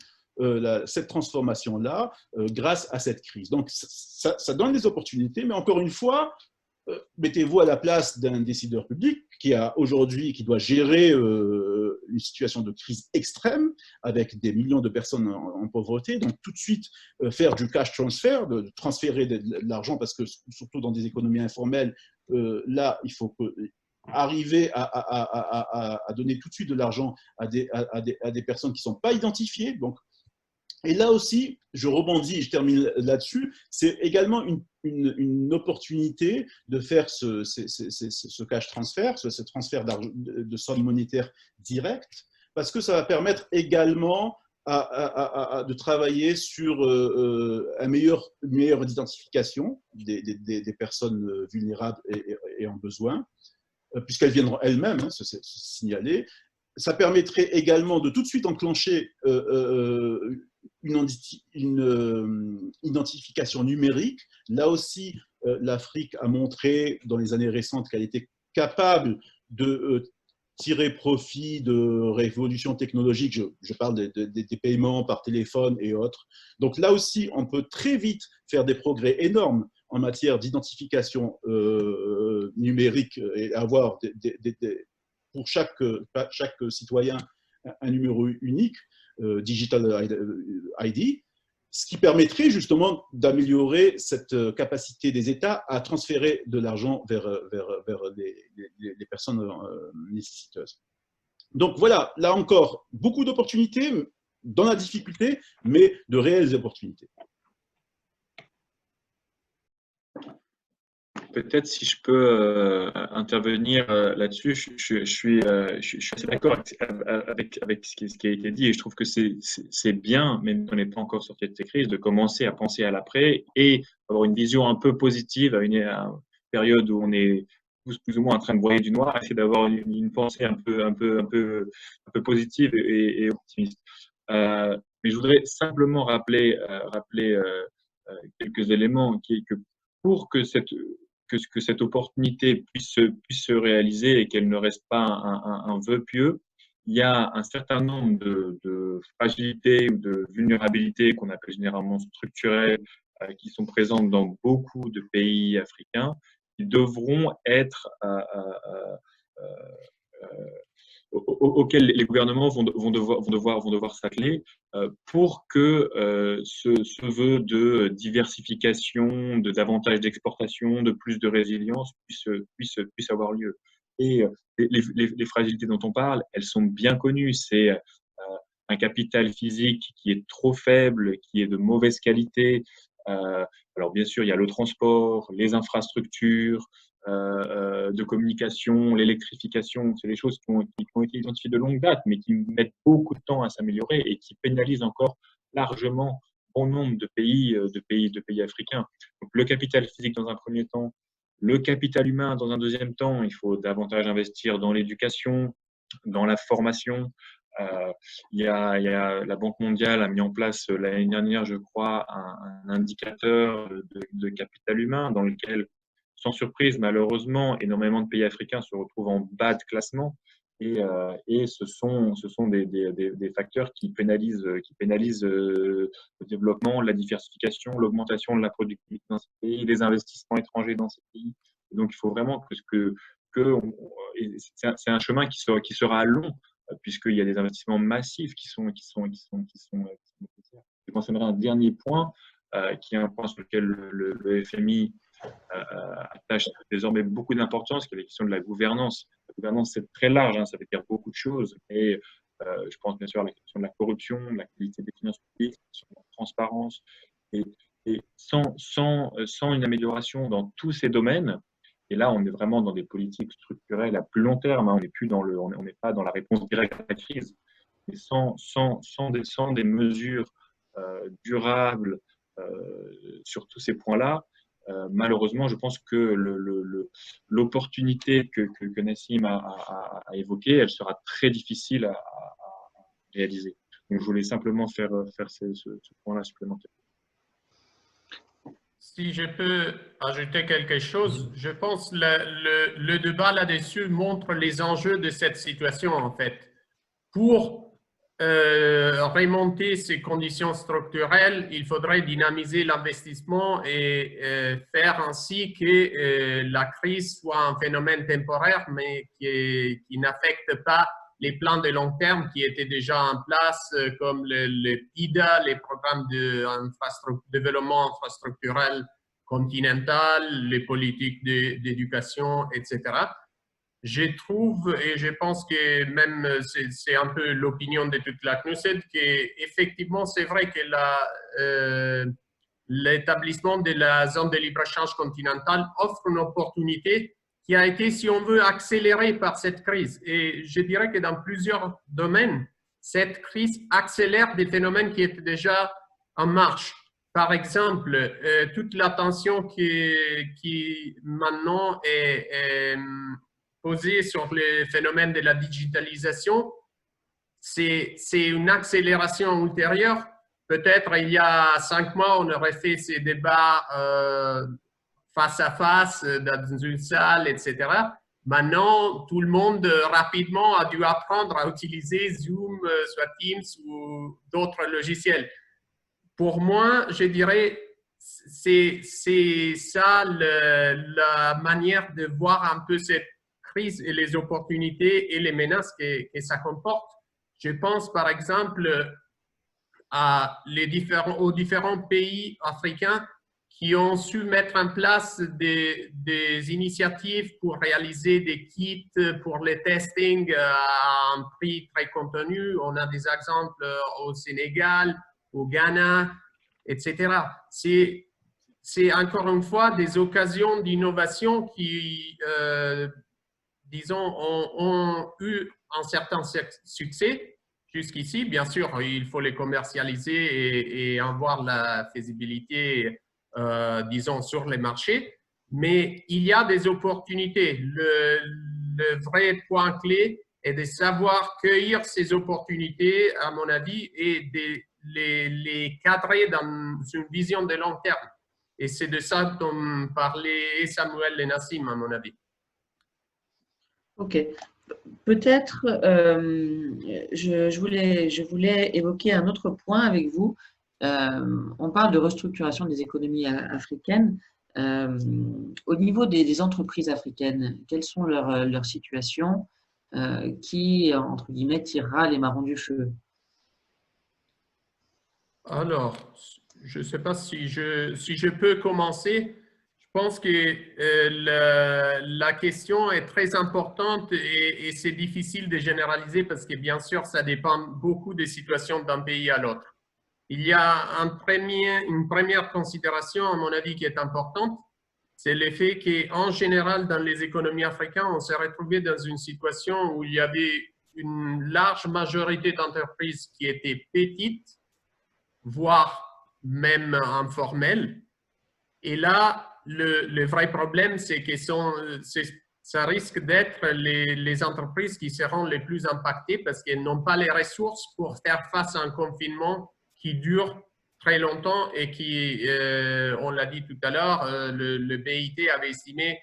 cette transformation-là grâce à cette crise. Donc, ça donne des opportunités, mais encore une fois, mettez-vous à la place d'un décideur public qui doit gérer une situation de crise extrême avec des millions de personnes en pauvreté, donc tout de suite faire du cash transfer, de transférer de l'argent, parce que surtout dans des économies informelles, là, il faut arriver à donner tout de suite de l'argent à des personnes qui ne sont pas identifiées. Donc, Et là aussi, je rebondis, je termine là-dessus, c'est également une opportunité de faire ce cash transfert, ce transfert de sommes monétaires directes, parce que ça va permettre également de travailler sur une meilleure identification des personnes vulnérables et en besoin, puisqu'elles viendront elles-mêmes se signaler. Ça permettrait également de tout de suite enclencher une identification numérique. Là aussi, l'Afrique a montré dans les années récentes qu'elle était capable de tirer profit de révolutions technologiques. Je parle des paiements par téléphone et autres. Donc là aussi, on peut très vite faire des progrès énormes en matière d'identification numérique et avoir pour chaque citoyen un numéro unique, Digital ID, ce qui permettrait justement d'améliorer cette capacité des États à transférer de l'argent vers les personnes nécessiteuses. Donc voilà, là encore, beaucoup d'opportunités dans la difficulté, mais de réelles opportunités. Peut-être si je peux intervenir là-dessus, je suis assez d'accord avec ce qui a été dit et je trouve que c'est bien, même si on n'est pas encore sorti de ces crises, de commencer à penser à l'après et avoir une vision un peu positive à une période où on est tous plus ou moins en train de broyer du noir, essayer d'avoir une pensée un peu positive et optimiste. Mais je voudrais simplement rappeler quelques éléments que pour que cette opportunité puisse se réaliser et qu'elle ne reste pas un vœu pieux, il y a un certain nombre de fragilités ou de vulnérabilités qu'on appelle généralement structurelles qui sont présentes dans beaucoup de pays africains qui devront être auxquels les gouvernements vont devoir s'atteler pour que ce vœu de diversification, de davantage d'exportation, de plus de résilience puisse avoir lieu. Et les fragilités dont on parle, elles sont bien connues. C'est un capital physique qui est trop faible, qui est de mauvaise qualité. Alors bien sûr, il y a le transport, les infrastructures, de communication, l'électrification, c'est des choses qui ont été identifiées de longue date, mais qui mettent beaucoup de temps à s'améliorer et qui pénalisent encore largement bon nombre de pays africains. Donc, le capital physique dans un premier temps, le capital humain dans un deuxième temps, il faut davantage investir dans l'éducation, dans la formation. La Banque mondiale a mis en place l'année dernière, je crois, un indicateur de capital humain dans lequel sans surprise, malheureusement, énormément de pays africains se retrouvent en bas de classement et ce sont des facteurs qui pénalisent le développement, la diversification, l'augmentation de la productivité dans ces pays, les investissements étrangers dans ces pays. Et donc, il faut vraiment c'est un chemin qui sera long puisqu'il y a des investissements massifs qui sont nécessaires. Je mentionnerai un dernier point qui est un point sur lequel le FMI attache désormais beaucoup d'importance, qui est la question de la gouvernance. La gouvernance, c'est très large, ça veut dire beaucoup de choses. Et je pense bien sûr à la question de la corruption, de la qualité des finances publiques, de la transparence. Et sans une amélioration dans tous ces domaines, et là, on est vraiment dans des politiques structurelles à plus long terme. On n'est pas dans la réponse directe à la crise. Mais sans des mesures durables sur tous ces points-là, malheureusement, je pense que l'opportunité que Nassim a évoquée, elle sera très difficile à réaliser. Donc, je voulais simplement faire ce point-là supplémentaire. Si je peux ajouter quelque chose, je pense que le débat là-dessus montre les enjeux de cette situation, en fait. Pour remonter ces conditions structurelles, il faudrait dynamiser l'investissement et faire ainsi que la crise soit un phénomène temporaire, mais qui n'affecte pas les plans de long terme qui étaient déjà en place, comme le PIDA, les programmes de développement infrastructurel continental, les politiques d'éducation, etc. je trouve, et je pense que même c'est un peu l'opinion de toute la CNUSED, qu'effectivement, c'est vrai que l'établissement de la zone de libre-échange continentale offre une opportunité qui a été, si on veut, accélérée par cette crise. Et je dirais que dans plusieurs domaines, cette crise accélère des phénomènes qui étaient déjà en marche. Par exemple, toute l'attention qui maintenant est posée sur les phénomènes de la digitalisation, c'est une accélération ultérieure. Peut-être il y a 5 mois, on aurait fait ces débats face à face dans une salle, etc. Maintenant, tout le monde rapidement a dû apprendre à utiliser Zoom, soit Teams ou d'autres logiciels. Pour moi, je dirais, c'est ça la manière de voir un peu cette crise et les opportunités et les menaces que ça comporte. Je pense par exemple aux différents pays africains qui ont su mettre en place des initiatives pour réaliser des kits pour les testings à un prix très contenu. On a des exemples au Sénégal, au Ghana, etc. C'est encore une fois des occasions d'innovation qui, disons, ont eu un certain succès jusqu'ici. Bien sûr, il faut les commercialiser et avoir la faisabilité, disons, sur les marchés. Mais il y a des opportunités. Le vrai point clé est de savoir cueillir ces opportunités, à mon avis, et de les cadrer dans une vision de long terme. Et c'est de ça dont parlait Samuel et Nassim, à mon avis. Ok. Peut-être, je voulais évoquer un autre point avec vous. On parle de restructuration des économies africaines. Au niveau des entreprises africaines, quelles sont leurs situations qui, entre guillemets, tirera les marrons du feu? Alors, je ne sais pas si je peux commencer. Je pense que la question est très importante et c'est difficile de généraliser parce que bien sûr, ça dépend beaucoup des situations d'un pays à l'autre. Il y a une première considération, à mon avis, qui est importante, c'est le fait qu'en général, dans les économies africaines, on s'est retrouvé dans une situation où il y avait une large majorité d'entreprises qui étaient petites, voire même informelles. Et là, le vrai problème, c'est que ça risque d'être les entreprises qui seront les plus impactées parce qu'elles n'ont pas les ressources pour faire face à un confinement qui dure très longtemps et qui, on l'a dit tout à l'heure, le BIT avait estimé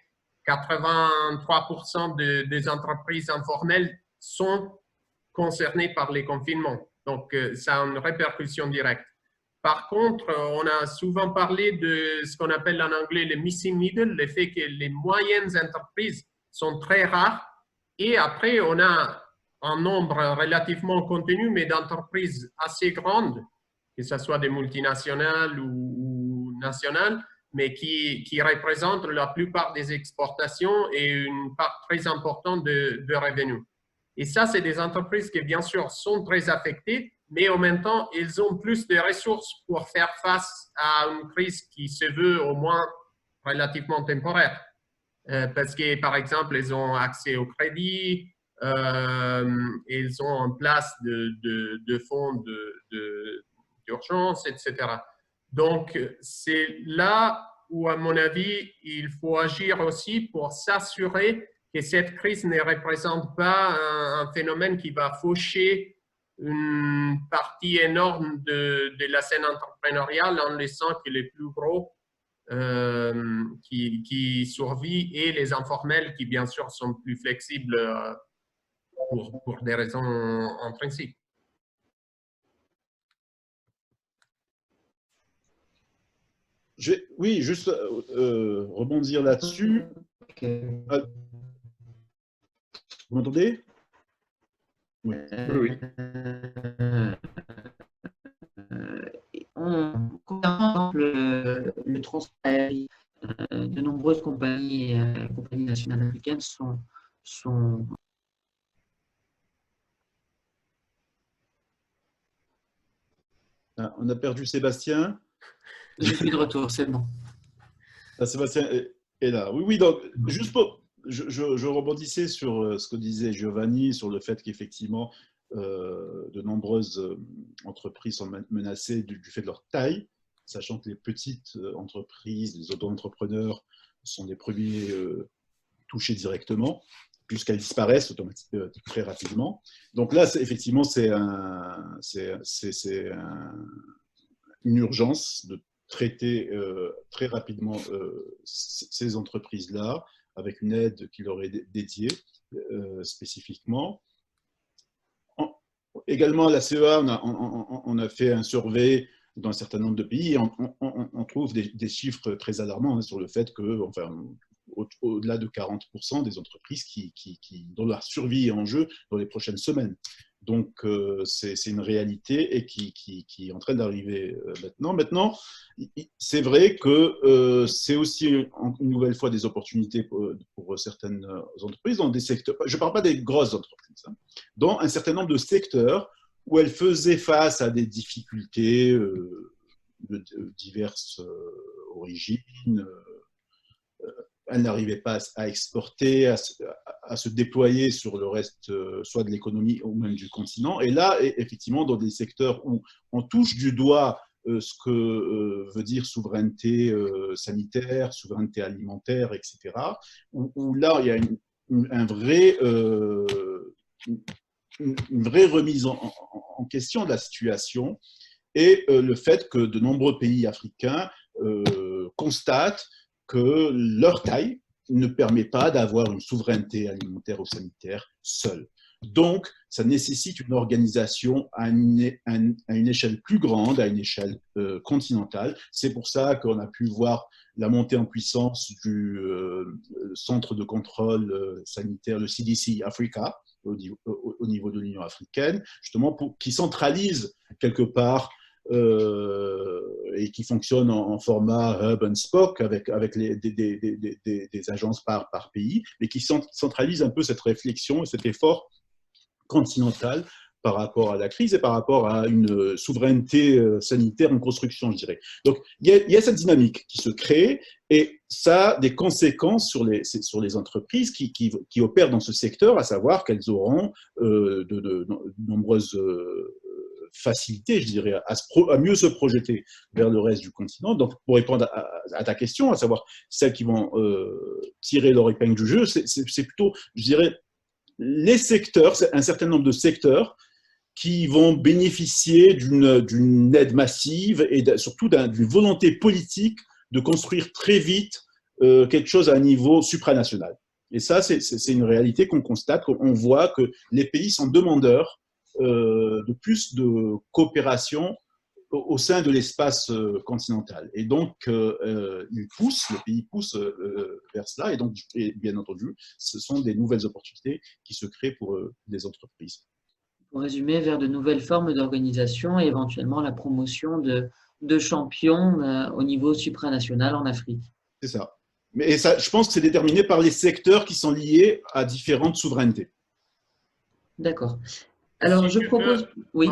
83% des entreprises informelles sont concernées par les confinements. Donc, ça a une répercussion directe. Par contre, on a souvent parlé de ce qu'on appelle en anglais le missing middle, le fait que les moyennes entreprises sont très rares. Et après, on a un nombre relativement contenu, mais d'entreprises assez grandes, que ce soit des multinationales ou nationales, mais qui représentent la plupart des exportations et une part très importante de revenus. Et ça, c'est des entreprises qui, bien sûr, sont très affectées, mais en même temps, ils ont plus de ressources pour faire face à une crise qui se veut au moins relativement temporaire. Parce que, par exemple, ils ont accès au crédit, ils ont en place de fonds d'urgence, etc. Donc, c'est là où, à mon avis, il faut agir aussi pour s'assurer que cette crise ne représente pas un phénomène qui va faucher une partie énorme de la scène entrepreneuriale en laissant que les plus gros qui survivent et les informels qui, bien sûr, sont plus flexibles pour des raisons en principe. Oui, juste rebondir là-dessus. Vous m'entendez? Oui. Oui. Concernant le transport aérien, de nombreuses compagnies nationales africaines sont sont… Ah, on a perdu Sébastien. Je suis de retour, c'est bon. Ah, Sébastien est là. Oui, oui, donc, juste pour… Je rebondissais sur ce que disait Giovanni, sur le fait qu'effectivement, de nombreuses entreprises sont menacées du fait de leur taille, sachant que les petites entreprises, les auto-entrepreneurs sont les premiers touchés directement, puisqu'elles disparaissent très rapidement. Donc là, effectivement, c'est une urgence de traiter très rapidement ces entreprises-là, avec une aide qui leur est dédiée spécifiquement. Également, à la CEA, on a fait un survey dans un certain nombre de pays et on trouve des chiffres très alarmants sur le fait que, enfin, au-delà de 40% des entreprises dont la survie est en jeu dans les prochaines semaines. Donc, c'est une réalité et qui est en train d'arriver maintenant. Maintenant, c'est vrai que c'est aussi une nouvelle fois des opportunités pour certaines entreprises dans des secteurs, je ne parle pas des grosses entreprises, hein, dans un certain nombre de secteurs où elles faisaient face à des difficultés de diverses origines. Elles n'arrivaient pas à exporter, à se déployer sur le reste, soit de l'économie ou même du continent. Et là, effectivement, dans des secteurs où on touche du doigt ce que veut dire souveraineté sanitaire, souveraineté alimentaire, etc., où là, il y a une vraie remise en question de la situation et le fait que de nombreux pays africains constatent que leur taille ne permet pas d'avoir une souveraineté alimentaire ou sanitaire seule. Donc, ça nécessite une organisation à une échelle plus grande, à une échelle continentale. C'est pour ça qu'on a pu voir la montée en puissance du centre de contrôle sanitaire, le CDC Africa, au niveau de l'Union africaine, justement qui centralise quelque part et qui fonctionne en format hub and spoke avec des agences par pays, mais qui centralise un peu cette réflexion et cet effort continental par rapport à la crise et par rapport à une souveraineté sanitaire en construction, je dirais. Donc, il y a cette dynamique qui se crée et ça a des conséquences sur les entreprises qui opèrent dans ce secteur, à savoir qu'elles auront de nombreuses facilité, je dirais, à mieux se projeter vers le reste du continent. Donc, pour répondre à ta question, à savoir celles qui vont tirer leur épingle du jeu, c'est plutôt, je dirais, les secteurs, un certain nombre de secteurs qui vont bénéficier d'une aide massive et surtout d'une volonté politique de construire très vite quelque chose à un niveau supranational. Et ça, c'est une réalité qu'on constate, qu'on voit que les pays sont demandeurs de plus de coopération au sein de l'espace continental. Et donc, les pays poussent vers cela. Et donc, bien entendu, ce sont des nouvelles opportunités qui se créent pour les entreprises. Pour résumer, vers de nouvelles formes d'organisation et éventuellement la promotion de champions au niveau supranational en Afrique. C'est ça. Mais ça, je pense que c'est déterminé par les secteurs qui sont liés à différentes souverainetés. D'accord. Alors, je propose… Oui.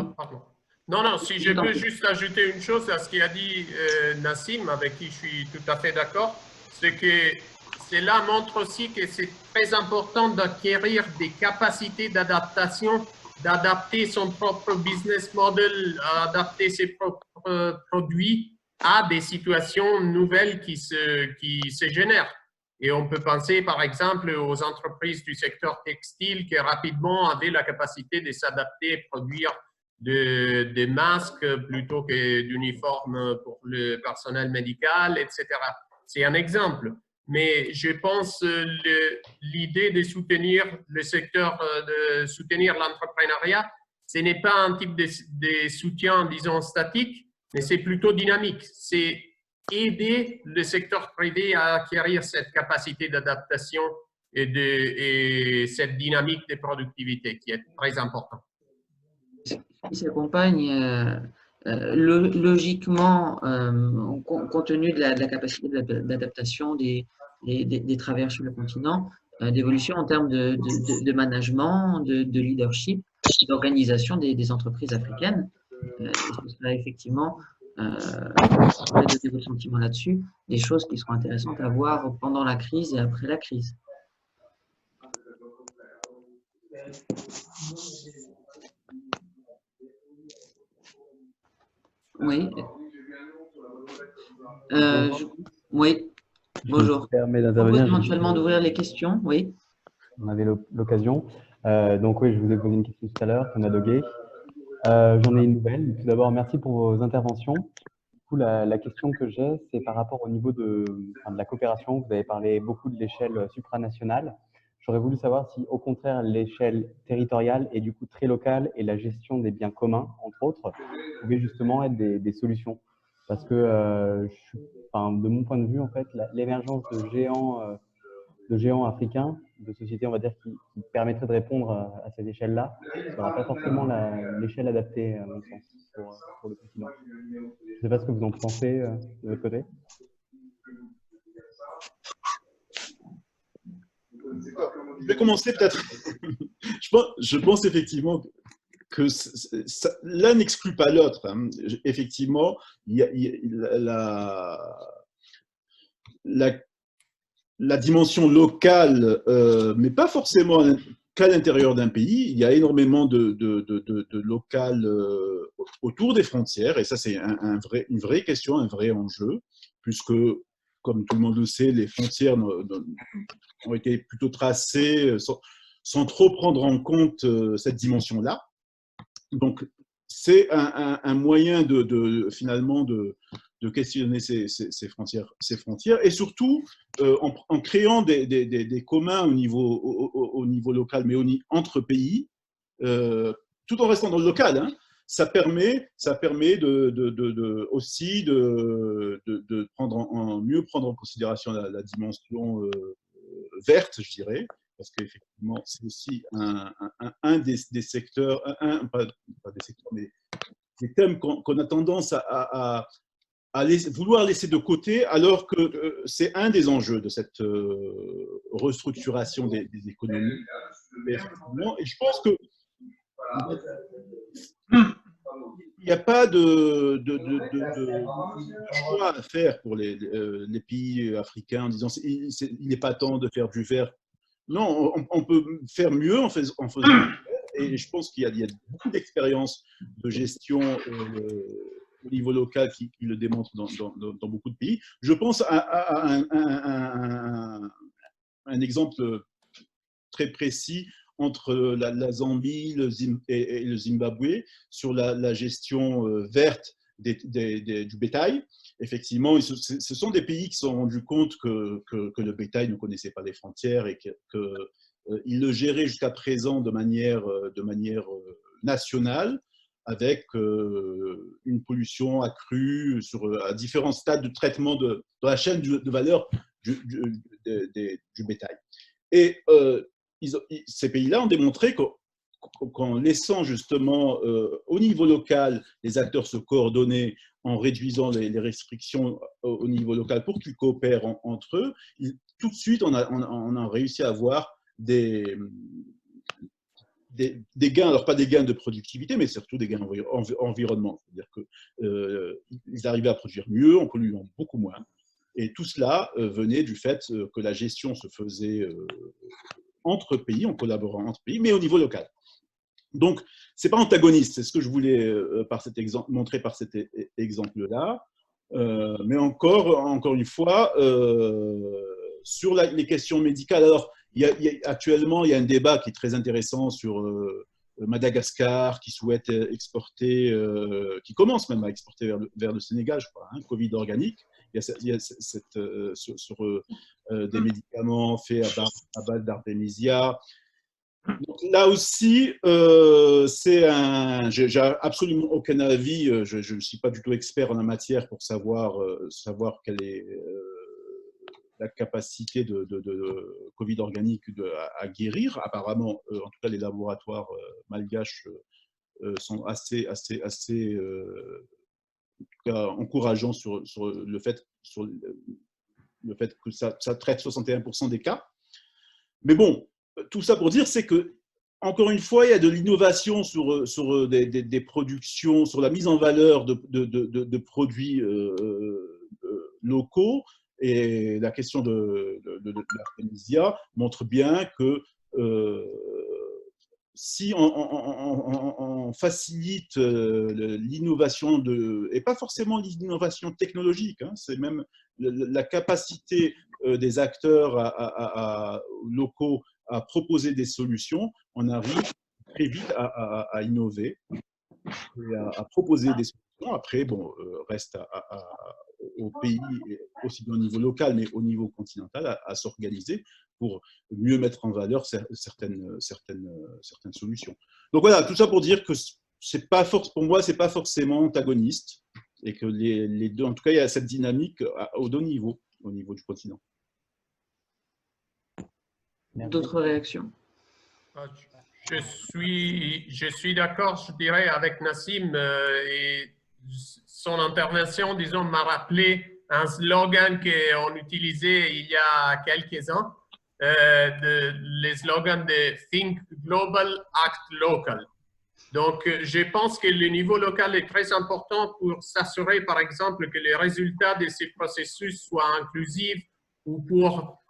Non, si je peux juste ajouter une chose à ce qu'a dit Nassim, avec qui je suis tout à fait d'accord, c'est que cela montre aussi que c'est très important d'acquérir des capacités d'adaptation, d'adapter son propre business model, adapter ses propres produits à des situations nouvelles qui se génèrent. Et on peut penser, par exemple, aux entreprises du secteur textile qui rapidement avaient la capacité de s'adapter, produire des masques plutôt que d'uniformes pour le personnel médical, etc. C'est un exemple. Mais je pense l'idée de soutenir le secteur, de soutenir l'entrepreneuriat, ce n'est pas un type de soutien, disons, statique, mais c'est plutôt dynamique. C'est aider le secteur privé à acquérir cette capacité d'adaptation et cette dynamique de productivité qui est très importante. Qui s'accompagne logiquement, compte tenu de la capacité d'adaptation des travailleurs sur le continent, d'évolution en termes de management, de leadership, d'organisation des entreprises africaines. Et ce sera effectivement, je pourrais donner votre sentiment là-dessus, des choses qui seront intéressantes à voir pendant la crise et après la crise. Oui. Oui. Bonjour. Je me permets On d'intervenir. peut éventuellement d'ouvrir les questions, oui. On avait l'occasion. Donc oui, je vous ai posé une question tout à l'heure, Thomas Doguet. J'en ai une nouvelle. Tout d'abord, merci pour vos interventions. Du coup, la question que j'ai, c'est par rapport au niveau de la coopération. Vous avez parlé beaucoup de l'échelle supranationale. J'aurais voulu savoir si, au contraire, l'échelle territoriale et du coup très locale et la gestion des biens communs, entre autres, pouvaient justement être des solutions. Parce que, de mon point de vue, en fait, l'émergence de géants africains, de sociétés, on va dire, qui permettraient de répondre à cette échelle-là, ce ne sera pas forcément l'échelle adaptée, à mon sens, pour le continent. Je ne sais pas ce que vous en pensez de votre côté. Je vais commencer peut-être. Je pense effectivement que l'un n'exclut pas l'autre. Hein. Effectivement, il y a la dimension locale, mais pas forcément qu'à l'intérieur d'un pays. Il y a énormément de local autour des frontières, et ça c'est une vraie question, un vrai enjeu, puisque, comme tout le monde le sait, les frontières ont été plutôt tracées sans trop prendre en compte cette dimension-là. Donc, c'est un moyen finalement de questionner ces frontières, et surtout en créant des communs au niveau local, mais entre pays, tout en restant dans le local. Hein, ça permet aussi de mieux prendre en considération la dimension verte, je dirais, parce qu'effectivement, c'est aussi un des secteurs, pas des secteurs, mais des thèmes qu'on a tendance à vouloir laisser de côté, alors que c'est un des enjeux de cette restructuration des économies. Et je pense que il n'y a pas de choix à faire pour les pays africains en disant il n'est pas temps de faire du vert. Non, on peut faire mieux en faisant du vert. Et je pense qu'il y a beaucoup d'expériences de gestion au niveau local qui le démontrent dans beaucoup de pays. Je pense à un exemple très précis entre la Zambie et le Zimbabwe sur la gestion verte du bétail. Effectivement, ce sont des pays qui se sont rendus compte que le bétail ne connaissait pas les frontières et qu'ils le géraient jusqu'à présent de manière nationale, avec une pollution accrue à différents stades de traitement dans la chaîne de valeur du bétail. Et ces pays-là ont démontré qu'en laissant justement au niveau local les acteurs se coordonner, en réduisant les restrictions au niveau local pour qu'ils coopèrent entre eux, tout de suite on a réussi à avoir des gains, alors pas des gains de productivité, mais surtout des gains environnementaux. C'est-à-dire qu'ils arrivaient à produire mieux en polluant beaucoup moins. Et tout cela venait du fait que la gestion se faisait entre pays, en collaborant entre pays, mais au niveau local. Donc, ce n'est pas antagoniste, c'est ce que je voulais montrer par cet exemple-là. Mais encore une fois, sur les questions médicales, alors, actuellement, il y a un débat qui est très intéressant sur Madagascar, qui souhaite exporter, qui commence même à exporter vers le Sénégal, je crois, Covid organique. Il y a sur des médicaments faits à base d'artémisia. Donc là aussi, j'ai absolument aucun avis. Je ne suis pas du tout expert en la matière pour savoir quelle est la capacité de Covid organique à guérir. Apparemment, en tout cas, les laboratoires malgaches sont assez en tout cas, encourageants sur le fait que ça traite 61% des cas. Mais bon, tout ça pour dire, c'est que, encore une fois, il y a de l'innovation sur des productions, sur la mise en valeur de produits locaux. Et la question de l'Artemisia montre bien que si on facilite l'innovation, et pas forcément l'innovation technologique, hein, c'est même la capacité des acteurs locaux à proposer des solutions, on arrive très vite à innover et à proposer des solutions. Après, bon, reste au pays, aussi bien au niveau local, mais au niveau continental, à s'organiser pour mieux mettre en valeur certaines solutions. Donc voilà, tout ça pour dire que c'est pas pour moi, c'est pas forcément antagoniste et que les deux, en tout cas, il y a cette dynamique au niveau du continent. D'autres réactions? Je suis d'accord, je dirais, avec Nassim et son intervention, disons, m'a rappelé un slogan qu'on utilisait il y a quelques ans, les slogans de Think Global, Act Local. Donc, je pense que le niveau local est très important pour s'assurer, par exemple, que les résultats de ces processus soient inclusifs ou pour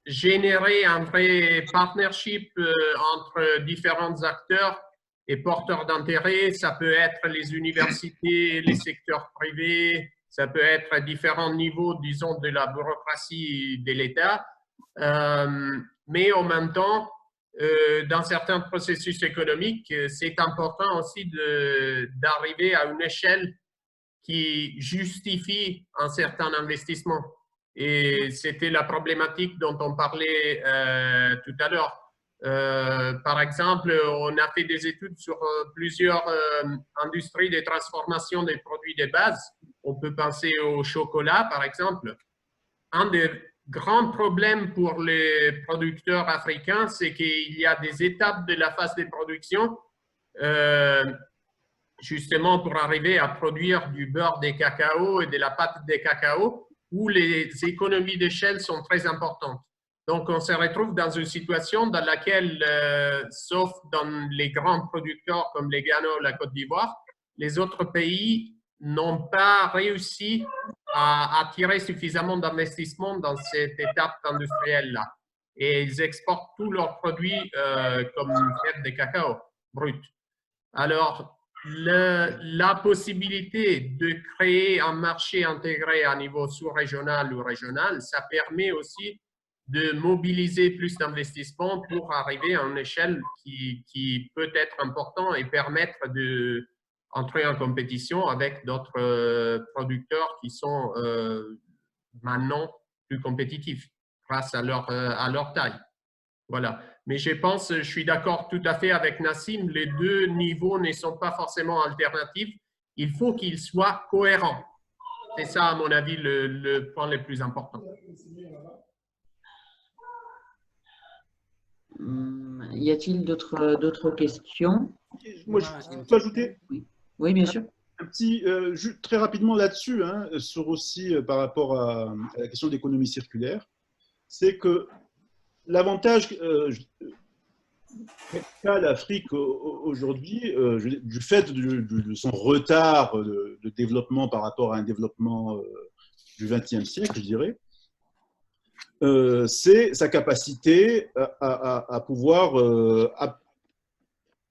générer un vrai partnership entre différents acteurs et porteurs d'intérêt. Ça peut être les universités, les secteurs privés, ça peut être à différents niveaux, disons, de la bureaucratie de l'État. Mais en même temps, dans certains processus économiques, c'est important aussi d'arriver à une échelle qui justifie un certain investissement. Et c'était la problématique dont on parlait tout à l'heure. Par exemple, on a fait des études sur plusieurs industries de transformation des produits de base. On peut penser au chocolat, par exemple. Un des grands problèmes pour les producteurs africains, c'est qu'il y a des étapes de la phase de production justement pour arriver à produire du beurre de cacao et de la pâte de cacao, où les économies d'échelle sont très importantes. Donc, on se retrouve dans une situation dans laquelle, sauf dans les grands producteurs comme les Ghana ou la Côte d'Ivoire, les autres pays n'ont pas réussi à attirer suffisamment d'investissements dans cette étape industrielle-là. Et ils exportent tous leurs produits comme beurre de cacao brut. Alors, la possibilité de créer un marché intégré à niveau sous-régional ou régional, ça permet aussi de mobiliser plus d'investissements pour arriver à une échelle qui peut être importante et permettre d'entrer en compétition avec d'autres producteurs qui sont maintenant plus compétitifs grâce à leur taille. Voilà. Mais je suis d'accord tout à fait avec Nassim, les deux niveaux ne sont pas forcément alternatifs. Il faut qu'ils soient cohérents. C'est ça, à mon avis, le point le plus important. Y a-t-il d'autres questions? Moi, je peux ajouter? Oui, bien sûr. Un petit, très rapidement là-dessus, hein, sur aussi par rapport à la question de l'économie circulaire, c'est que l'avantage qu'a l'Afrique aujourd'hui, du fait de son retard de développement par rapport à un développement du XXe siècle, je dirais, c'est sa capacité à pouvoir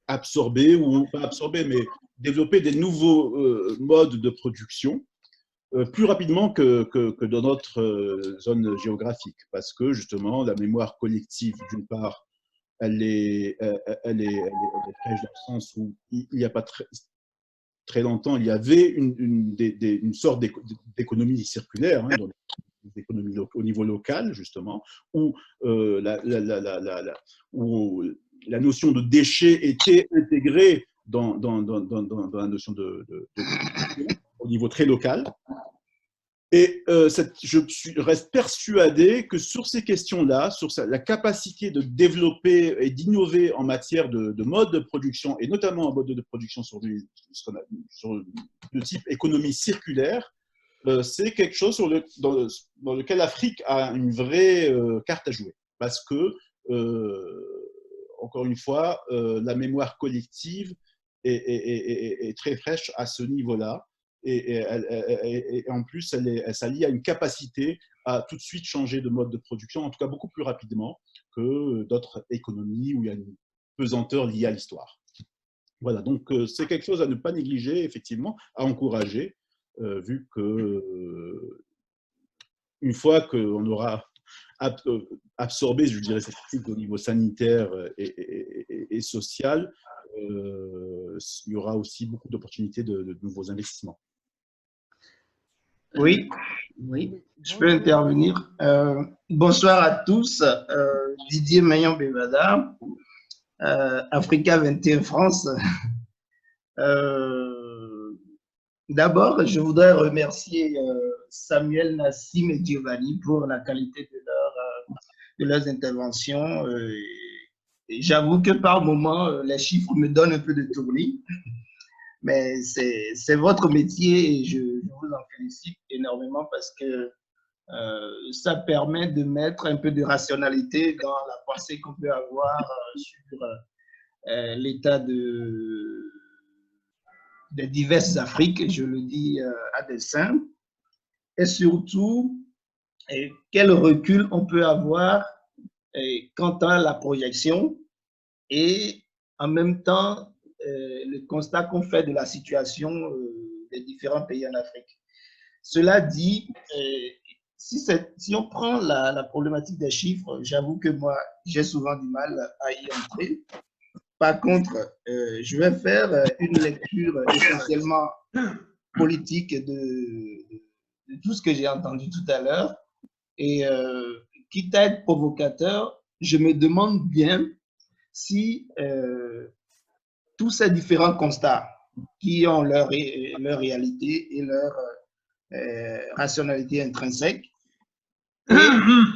absorber, ou pas absorber, mais développer des nouveaux modes de production plus rapidement que dans notre zone géographique, parce que justement la mémoire collective, d'une part, elle est fraîche dans le sens où il n'y a pas très longtemps, il y avait une sorte d'économie circulaire, hein, dans les économies au niveau local, justement, où où la notion de déchets était intégrée dans la notion de au niveau très local. Et reste persuadé que sur ces questions-là, sur la capacité de développer et d'innover en matière de mode de production, et notamment en mode de production sur le type économie circulaire, c'est quelque chose dans lequel l'Afrique a une vraie carte à jouer. parce que, encore une fois, la mémoire collective est très fraîche à ce niveau-là. Et en plus, elle s'allie à une capacité à tout de suite changer de mode de production, en tout cas beaucoup plus rapidement que d'autres économies où il y a une pesanteur liée à l'histoire. Voilà, donc c'est quelque chose à ne pas négliger, effectivement, à encourager, vu que une fois qu'on aura absorbé, je dirais, cette critique au niveau sanitaire et social, il y aura aussi beaucoup d'opportunités de nouveaux investissements. Oui, Oui. je peux intervenir. Bonsoir à tous. Didier Mayon-Bevada, Africa 21 France. D'abord, je voudrais remercier Samuel, Nassim et Giovanni pour la qualité de leurs interventions. J'avoue que par moments, les chiffres me donnent un peu de tournis, mais c'est votre métier et je vous en félicite énormément parce que ça permet de mettre un peu de rationalité dans la pensée qu'on peut avoir sur l'état des diverses Afriques, je le dis à dessein, et surtout quel recul on peut avoir quant à la projection et en même temps le constat qu'on fait de la situation des différents pays en Afrique. Cela dit, si on prend la problématique des chiffres, j'avoue que moi, j'ai souvent du mal à y entrer. Par contre, je vais faire une lecture essentiellement politique de tout ce que j'ai entendu tout à l'heure. Et quitte à être provocateur, je me demande bien si tous ces différents constats qui ont leur réalité et leur rationalité intrinsèque et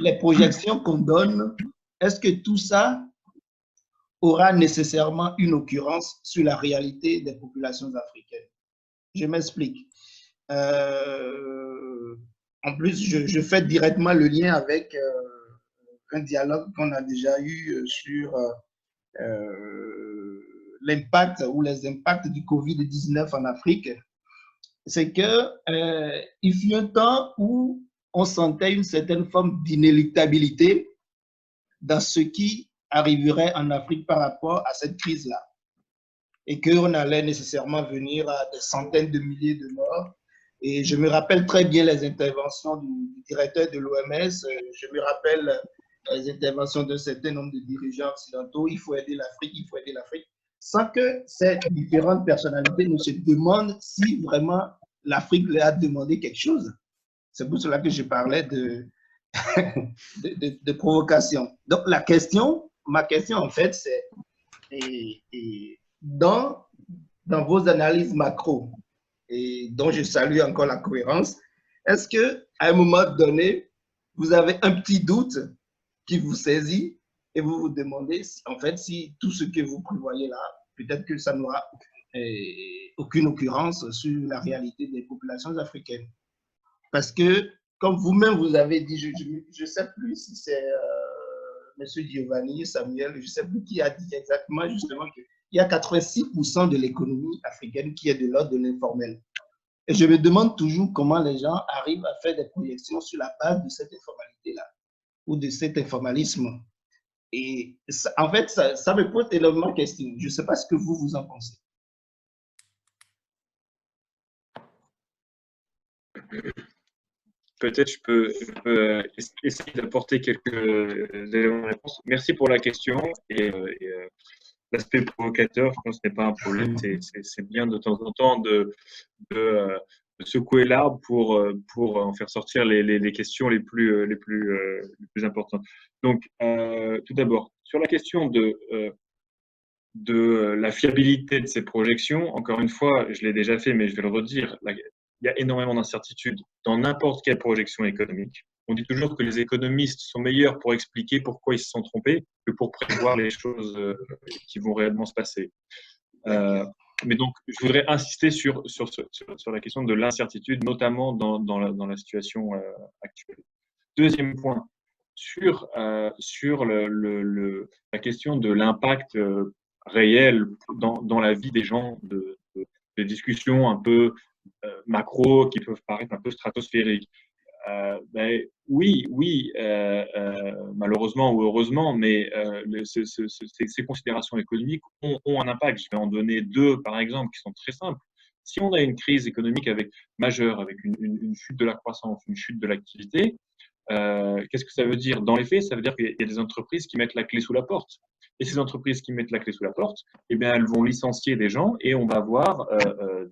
les projections qu'on donne, est-ce que tout ça aura nécessairement une occurrence sur la réalité des populations africaines? Je m'explique. En plus, je fais directement le lien avec un dialogue qu'on a déjà eu sur l'impact ou les impacts du Covid-19 en Afrique. C'est qu'il fut un temps où on sentait une certaine forme d'inéluctabilité dans ce qui arriverait en Afrique par rapport à cette crise-là. Et qu'on allait nécessairement venir à des centaines de milliers de morts. Et je me rappelle très bien les interventions du directeur de l'OMS, je me rappelle les interventions d'un certain nombre de dirigeants occidentaux, il faut aider l'Afrique, sans que ces différentes personnalités ne se demandent si vraiment l'Afrique leur a demandé quelque chose. C'est pour cela que je parlais de provocation. Donc ma question en fait, c'est dans vos analyses macro, et dont je salue encore la cohérence, est-ce qu'à un moment donné, vous avez un petit doute qui vous saisit et vous vous demandez en fait si tout ce que vous prévoyez là, peut-être que ça n'aura aucune occurrence sur la réalité des populations africaines? Parce que, comme vous-même vous avez dit, je ne sais plus si c'est M. Giovanni, Samuel, je ne sais plus qui a dit exactement justement qu'il y a 86% de l'économie africaine qui est de l'ordre de l'informel. Et je me demande toujours comment les gens arrivent à faire des projections sur la base de cette informalité-là ou de cet informalisme. Et ça, en fait, ça me pose énormément de questions. Je ne sais pas ce que vous en pensez. Peut-être je peux essayer d'apporter quelques éléments de réponse. Merci pour la question et l'aspect provocateur, je pense que ce n'est pas un problème. C'est bien de temps en temps de secouer l'arbre pour en faire sortir les questions les plus importantes. Donc, tout d'abord, sur la question de la fiabilité de ces projections, encore une fois, je l'ai déjà fait, mais je vais le redire, il y a énormément d'incertitudes dans n'importe quelle projection économique. On dit toujours que les économistes sont meilleurs pour expliquer pourquoi ils se sont trompés que pour prévoir les choses qui vont réellement se passer. Mais donc, je voudrais insister sur la question de l'incertitude, notamment dans la situation actuelle. Deuxième point, sur la question de l'impact réel dans la vie des gens, des discussions un peu macro qui peuvent paraître un peu stratosphériques. Oui, malheureusement ou heureusement, mais ces considérations économiques ont un impact. Je vais en donner deux, par exemple, qui sont très simples. Si on a une crise économique majeure, avec une chute de la croissance, une chute de l'activité, qu'est-ce que ça veut dire? Dans les faits, ça veut dire qu'il y a des entreprises qui mettent la clé sous la porte. Et ces entreprises qui mettent la clé sous la porte, eh bien, elles vont licencier des gens et on va avoir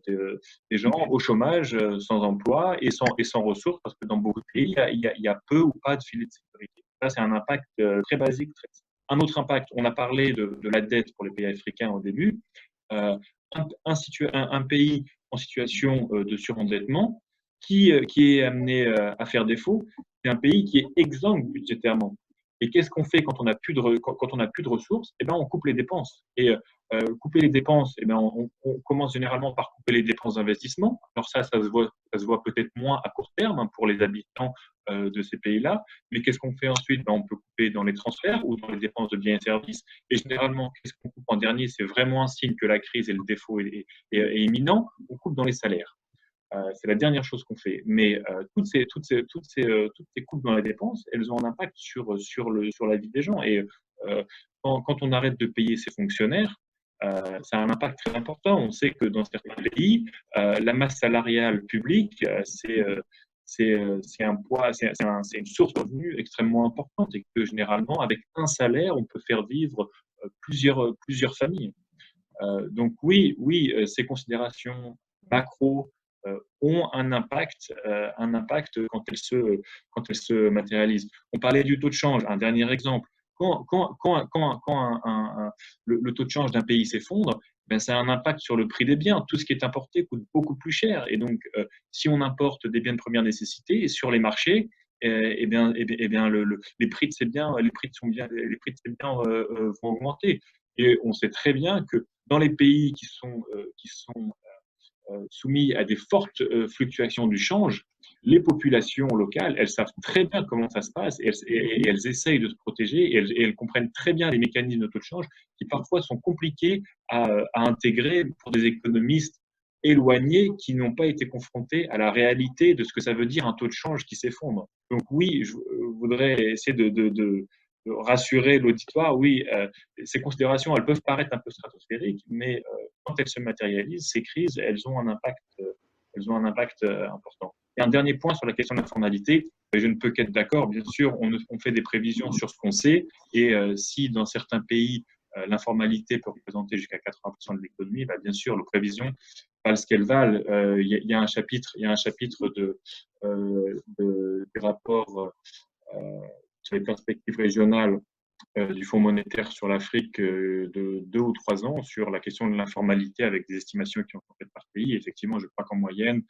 des gens au chômage, sans emploi et sans ressources, parce que dans beaucoup de pays, il y a peu ou pas de filet de sécurité. Ça, c'est un impact très basique. Un autre impact, on a parlé de la dette pour les pays africains au début. Un pays en situation de surendettement qui est amené à faire défaut, c'est un pays qui est exsangue budgétairement. Et qu'est-ce qu'on fait quand on n'a plus de ressources? Eh ben, on coupe les dépenses. Et couper les dépenses, eh ben, on commence généralement par couper les dépenses d'investissement. Alors ça se voit peut-être moins à court terme, hein, pour les habitants de ces pays-là. Mais qu'est-ce qu'on fait ensuite? Ben, on peut couper dans les transferts ou dans les dépenses de biens et services. Et généralement, qu'est-ce qu'on coupe en dernier? C'est vraiment un signe que la crise et le défaut est imminent. On coupe dans les salaires. C'est la dernière chose qu'on fait. Mais toutes ces coupes dans les dépenses, elles ont un impact sur la vie des gens. Et quand on arrête de payer ses fonctionnaires, ça a un impact très important. On sait que dans certains pays, la masse salariale publique, c'est un poids, c'est une source de revenus extrêmement importante et que généralement, avec un salaire, on peut faire vivre plusieurs familles. Donc oui, ces considérations macro ont un impact quand elles se matérialisent. On parlait du taux de change, un dernier exemple. Quand le taux de change d'un pays s'effondre, ben, ça a un impact sur le prix des biens. Tout ce qui est importé coûte beaucoup plus cher. Et donc, si on importe des biens de première nécessité sur les marchés, les prix de ces biens, vont augmenter. Et on sait très bien que dans les pays qui sont soumis à des fortes fluctuations du change, les populations locales, elles savent très bien comment ça se passe et elles essayent de se protéger et elles comprennent très bien les mécanismes de taux de change qui parfois sont compliqués à intégrer pour des économistes éloignés qui n'ont pas été confrontés à la réalité de ce que ça veut dire un taux de change qui s'effondre. Donc oui, je voudrais essayer de rassurer l'auditoire. Oui, ces considérations, elles peuvent paraître un peu stratosphériques, mais quand elles se matérialisent, ces crises, elles ont un impact important. Et un dernier point sur la question de l'informalité, je ne peux qu'être d'accord. Bien sûr, on fait des prévisions sur ce qu'on sait, et si dans certains pays, l'informalité peut représenter jusqu'à 80% de l'économie, bah, bien sûr, les prévisions valent ce qu'elles valent. Il y a un chapitre des rapports sur les perspectives régionales du Fonds monétaire sur l'Afrique de 2 ou 3 ans sur la question de l'informalité avec des estimations qui ont été faites par pays. Effectivement, je crois qu'en moyenne,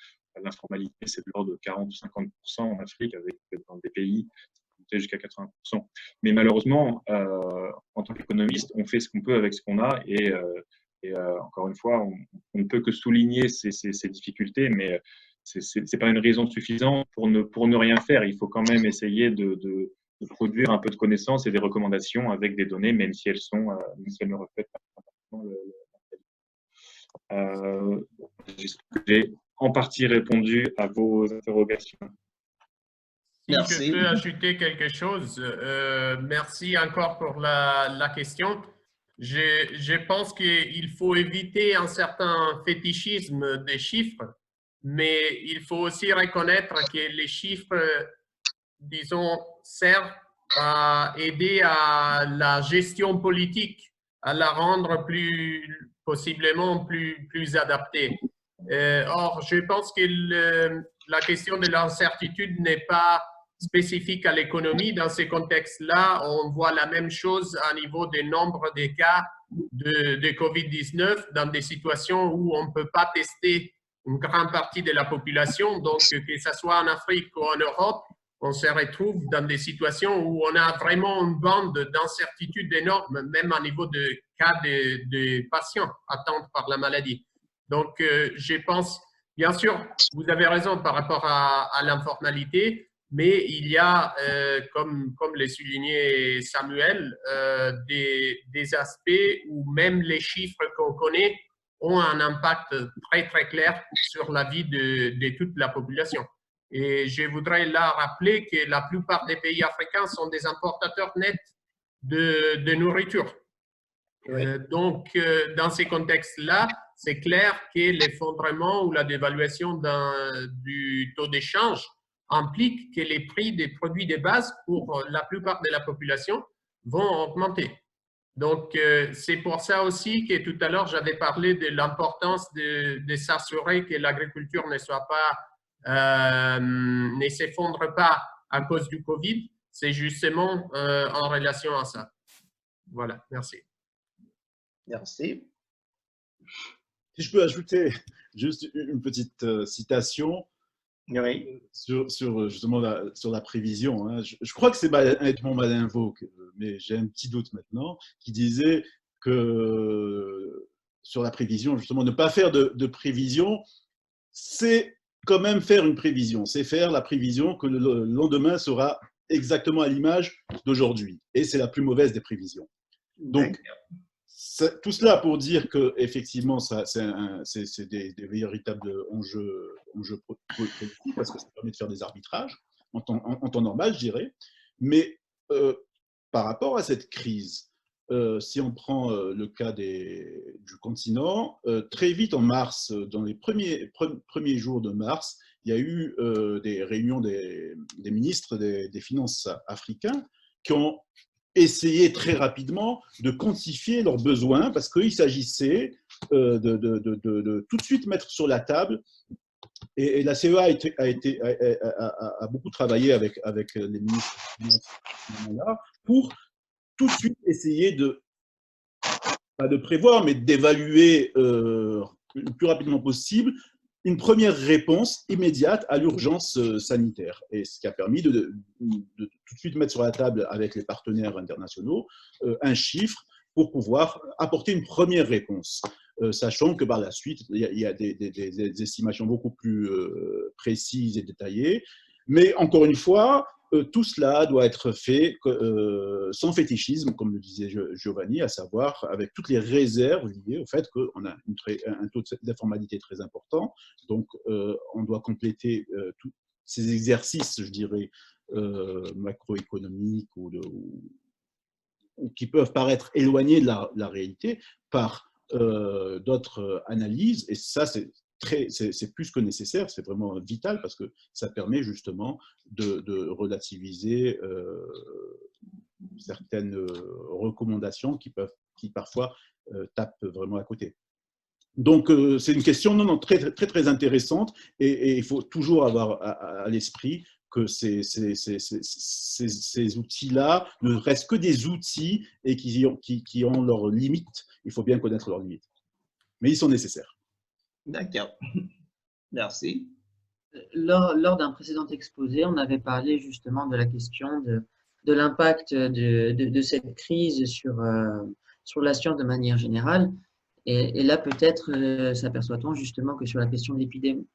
l'informalité, c'est de l'ordre de 40 ou 50% en Afrique, avec dans des pays jusqu'à 80%. Mais malheureusement, en tant qu'économiste, on fait ce qu'on peut avec ce qu'on a et encore une fois, on ne peut que souligner ces difficultés, mais ce n'est pas une raison suffisante pour ne rien faire. Il faut quand même essayer de produire un peu de connaissances et des recommandations avec des données, même si elles ne reflètent pas parfaitement j'ai en partie répondu à vos interrogations. Si je peux ajouter quelque chose, merci encore pour la question. Je pense qu'il faut éviter un certain fétichisme des chiffres, mais il faut aussi reconnaître que les chiffres, disons, servent à aider à la gestion politique, à la rendre possiblement plus adaptée. Or, je pense que la question de l'incertitude n'est pas spécifique à l'économie. Dans ces contextes-là, on voit la même chose à niveau des nombres de cas de COVID-19 dans des situations où on ne peut pas tester une grande partie de la population. Donc, que ce soit en Afrique ou en Europe, on se retrouve dans des situations où on a vraiment une bande d'incertitude énorme, même au niveau de cas de patients atteints par la maladie. Donc, je pense, bien sûr, vous avez raison par rapport à l'informalité, mais il y a, comme l'a souligné Samuel, des aspects où même les chiffres qu'on connaît ont un impact très, très clair sur la vie de toute la population. Et je voudrais là rappeler que la plupart des pays africains sont des importateurs nets de nourriture. Oui. Donc, dans ces contextes-là, c'est clair que l'effondrement ou la dévaluation du taux d'échange implique que les prix des produits de base pour la plupart de la population vont augmenter. Donc, c'est pour ça aussi que tout à l'heure, j'avais parlé de l'importance de s'assurer que l'agriculture ne s'effondre pas à cause du Covid. C'est justement en relation à ça. Voilà, merci. Merci. Si je peux ajouter juste une petite citation Oui. sur justement sur la prévision. Hein. Je crois que c'est Edmond Malinvaud, mais j'ai un petit doute maintenant, qui disait que sur la prévision, justement, ne pas faire de prévision, c'est quand même faire une prévision. C'est faire la prévision que le lendemain sera exactement à l'image d'aujourd'hui. Et c'est la plus mauvaise des prévisions. Donc, tout cela pour dire que effectivement, c'est des véritables enjeux politiques parce que ça permet de faire des arbitrages en temps normal, je dirais. Mais par rapport à cette crise, si on prend le cas du continent, très vite en mars, dans les premiers jours de mars, il y a eu des réunions des ministres des Finances africains qui ont essayer très rapidement de quantifier leurs besoins parce qu'il s'agissait de tout de suite mettre sur la table. Et la CEA a beaucoup travaillé avec les ministres pour tout de suite essayer pas de prévoir, mais d'évaluer le plus rapidement possible une première réponse immédiate à l'urgence sanitaire. Et ce qui a permis de tout de suite mettre sur la table avec les partenaires internationaux un chiffre pour pouvoir apporter une première réponse. Sachant que par la suite, il y a des estimations beaucoup plus précises et détaillées. Mais encore une fois, tout cela doit être fait sans fétichisme, comme le disait Giovanni, à savoir avec toutes les réserves liées au fait qu'on a un taux d'informalité très important. Donc, on doit compléter tous ces exercices, je dirais, macroéconomiques ou qui peuvent paraître éloignés de la réalité par d'autres analyses. Et ça, c'est plus que nécessaire, c'est vraiment vital parce que ça permet justement de relativiser certaines recommandations qui parfois tapent vraiment à côté. Donc, c'est une question très intéressante et il faut toujours avoir à l'esprit que ces outils-là ne restent que des outils et qui ont leurs limites. Il faut bien connaître leurs limites. Mais ils sont nécessaires. D'accord. Merci. Lors d'un précédent exposé, on avait parlé justement de la question de l'impact de cette crise sur la science de manière générale. Et là, peut-être s'aperçoit-on justement que sur la question de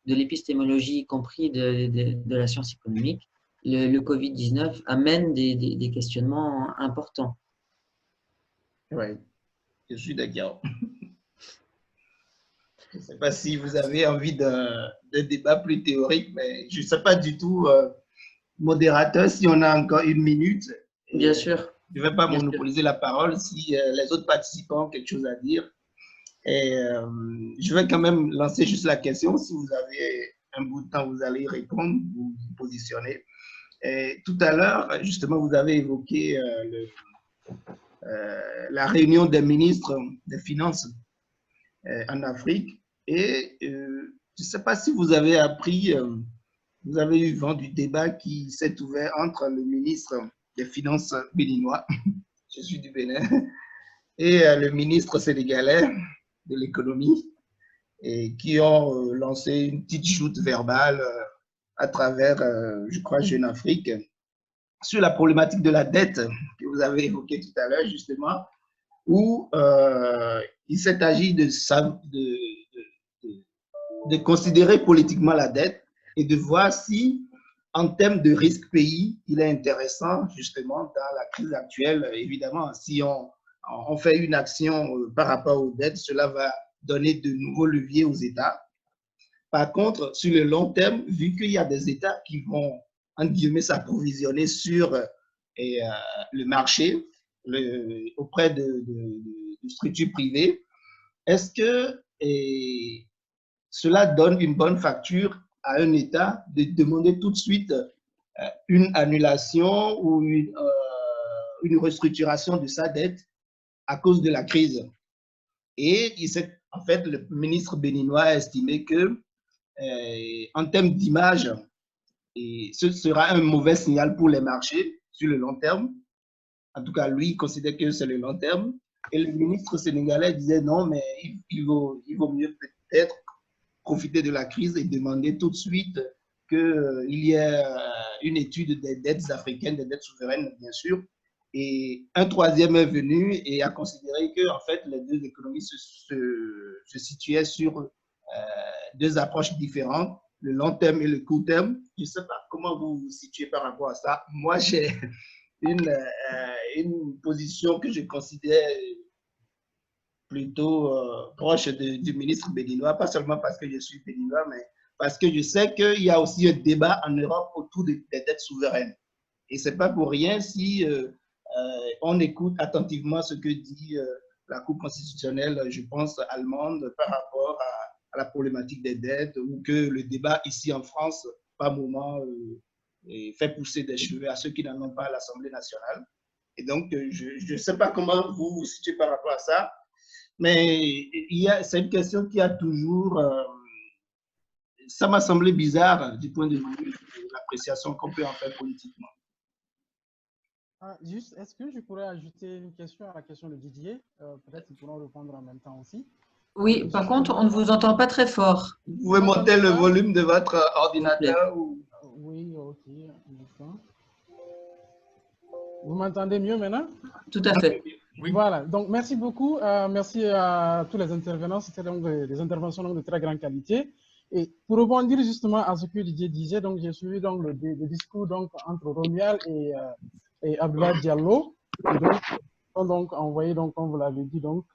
l'épistémologie, y compris de la science économique, le Covid-19 amène des questionnements importants. Oui, je suis d'accord. Je ne sais pas si vous avez envie d'un débat plus théorique, mais je ne sais pas du tout, modérateur, si on a encore une minute. Bien sûr. Je ne vais pas monopoliser la parole si les autres participants ont quelque chose à dire. Et je vais quand même lancer juste la question. Si vous avez un bout de temps, vous allez y répondre, vous vous positionnez. Et tout à l'heure, justement, vous avez évoqué la réunion des ministres des Finances en Afrique. Et je ne sais pas si vous avez appris, vous avez eu vent du débat qui s'est ouvert entre le ministre des Finances béninois, je suis du Bénin, et le ministre sénégalais de l'économie, et qui ont lancé une petite joute verbale à travers, je crois, Jeune Afrique, sur la problématique de la dette que vous avez évoquée tout à l'heure, justement, où il s'est agi de considérer politiquement la dette et de voir si en termes de risque pays, il est intéressant justement dans la crise actuelle. Évidemment, si on fait une action par rapport aux dettes, cela va donner de nouveaux leviers aux États. Par contre, sur le long terme, vu qu'il y a des États qui vont, entre guillemets, s'approvisionner sur le marché auprès de structures privées, est-ce que cela donne une bonne facture à un État de demander tout de suite une annulation ou une restructuration de sa dette à cause de la crise? Et en fait, le ministre béninois a estimé que, en termes d'image, ce sera un mauvais signal pour les marchés sur le long terme. En tout cas, lui, il considère que c'est le long terme. Et le ministre sénégalais disait non, mais il vaut mieux peut-être profiter de la crise et demander tout de suite qu'il y ait une étude des dettes africaines, des dettes souveraines, bien sûr. Et un troisième est venu et a considéré que, en fait, les deux économies se situaient sur deux approches différentes, le long terme et le court terme. Je ne sais pas comment vous vous situez par rapport à ça. Moi, j'ai une position que je considère plutôt proche du ministre béninois, pas seulement parce que je suis béninois, mais parce que je sais qu'il y a aussi un débat en Europe autour des dettes souveraines. Et ce n'est pas pour rien si on écoute attentivement ce que dit la Cour constitutionnelle, je pense, allemande, par rapport à la problématique des dettes, ou que le débat ici en France, par moment, fait pousser des cheveux à ceux qui n'en ont pas à l'Assemblée nationale. Et donc, je ne sais pas comment vous vous situez par rapport à ça, mais c'est une question qui a toujours... ça m'a semblé bizarre du point de vue de l'appréciation qu'on peut en faire politiquement. Juste, est-ce que je pourrais ajouter une question à la question de Didier? Peut-être qu'ils pourront répondre en même temps aussi. Oui, par contre, on ne vous entend pas très fort. Vous pouvez monter le volume de votre ordinateur ou... Oui, ok. Vous m'entendez mieux maintenant? Tout à fait. Oui. Voilà, donc merci beaucoup. Merci à tous les intervenants. C'était donc des interventions donc de très grande qualité. Et pour rebondir justement à ce que Didier disait, donc j'ai suivi donc le discours donc entre Romuald et Abdoulaye Diallo. Et donc, on donc envoyé donc, comme vous l'avez dit, donc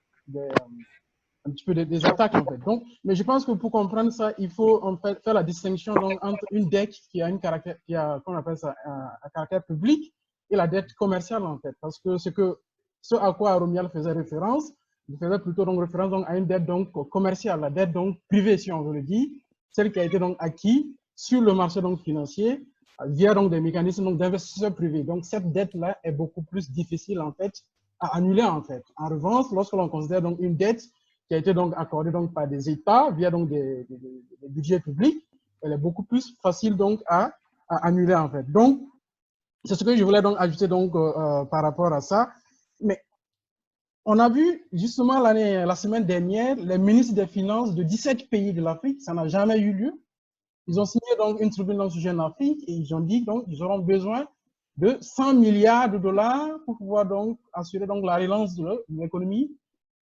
un petit peu des attaques en fait. Donc, mais je pense que pour comprendre ça, il faut en fait faire la distinction donc, entre une dette qui a qu'on appelle ça un caractère public et la dette commerciale en fait, parce que ce à quoi Romuald faisait référence, il faisait plutôt donc référence donc à une dette donc commerciale, la dette donc privée si on veut le dire, celle qui a été donc acquise sur le marché donc financier via donc des mécanismes donc d'investisseurs privés. Donc cette dette là est beaucoup plus difficile en fait à annuler en fait. En revanche, lorsque l'on considère donc une dette qui a été donc accordée donc par des États via donc des budgets publics, elle est beaucoup plus facile donc à annuler en fait. Donc c'est ce que je voulais donc ajouter donc par rapport à ça. Mais on a vu justement la semaine dernière les ministres des Finances de 17 pays de l'Afrique, ça n'a jamais eu lieu. Ils ont signé donc une tribune dans le sujet en Afrique et ils ont dit donc ils auront besoin de 100 milliards de dollars pour pouvoir donc assurer donc la relance de l'économie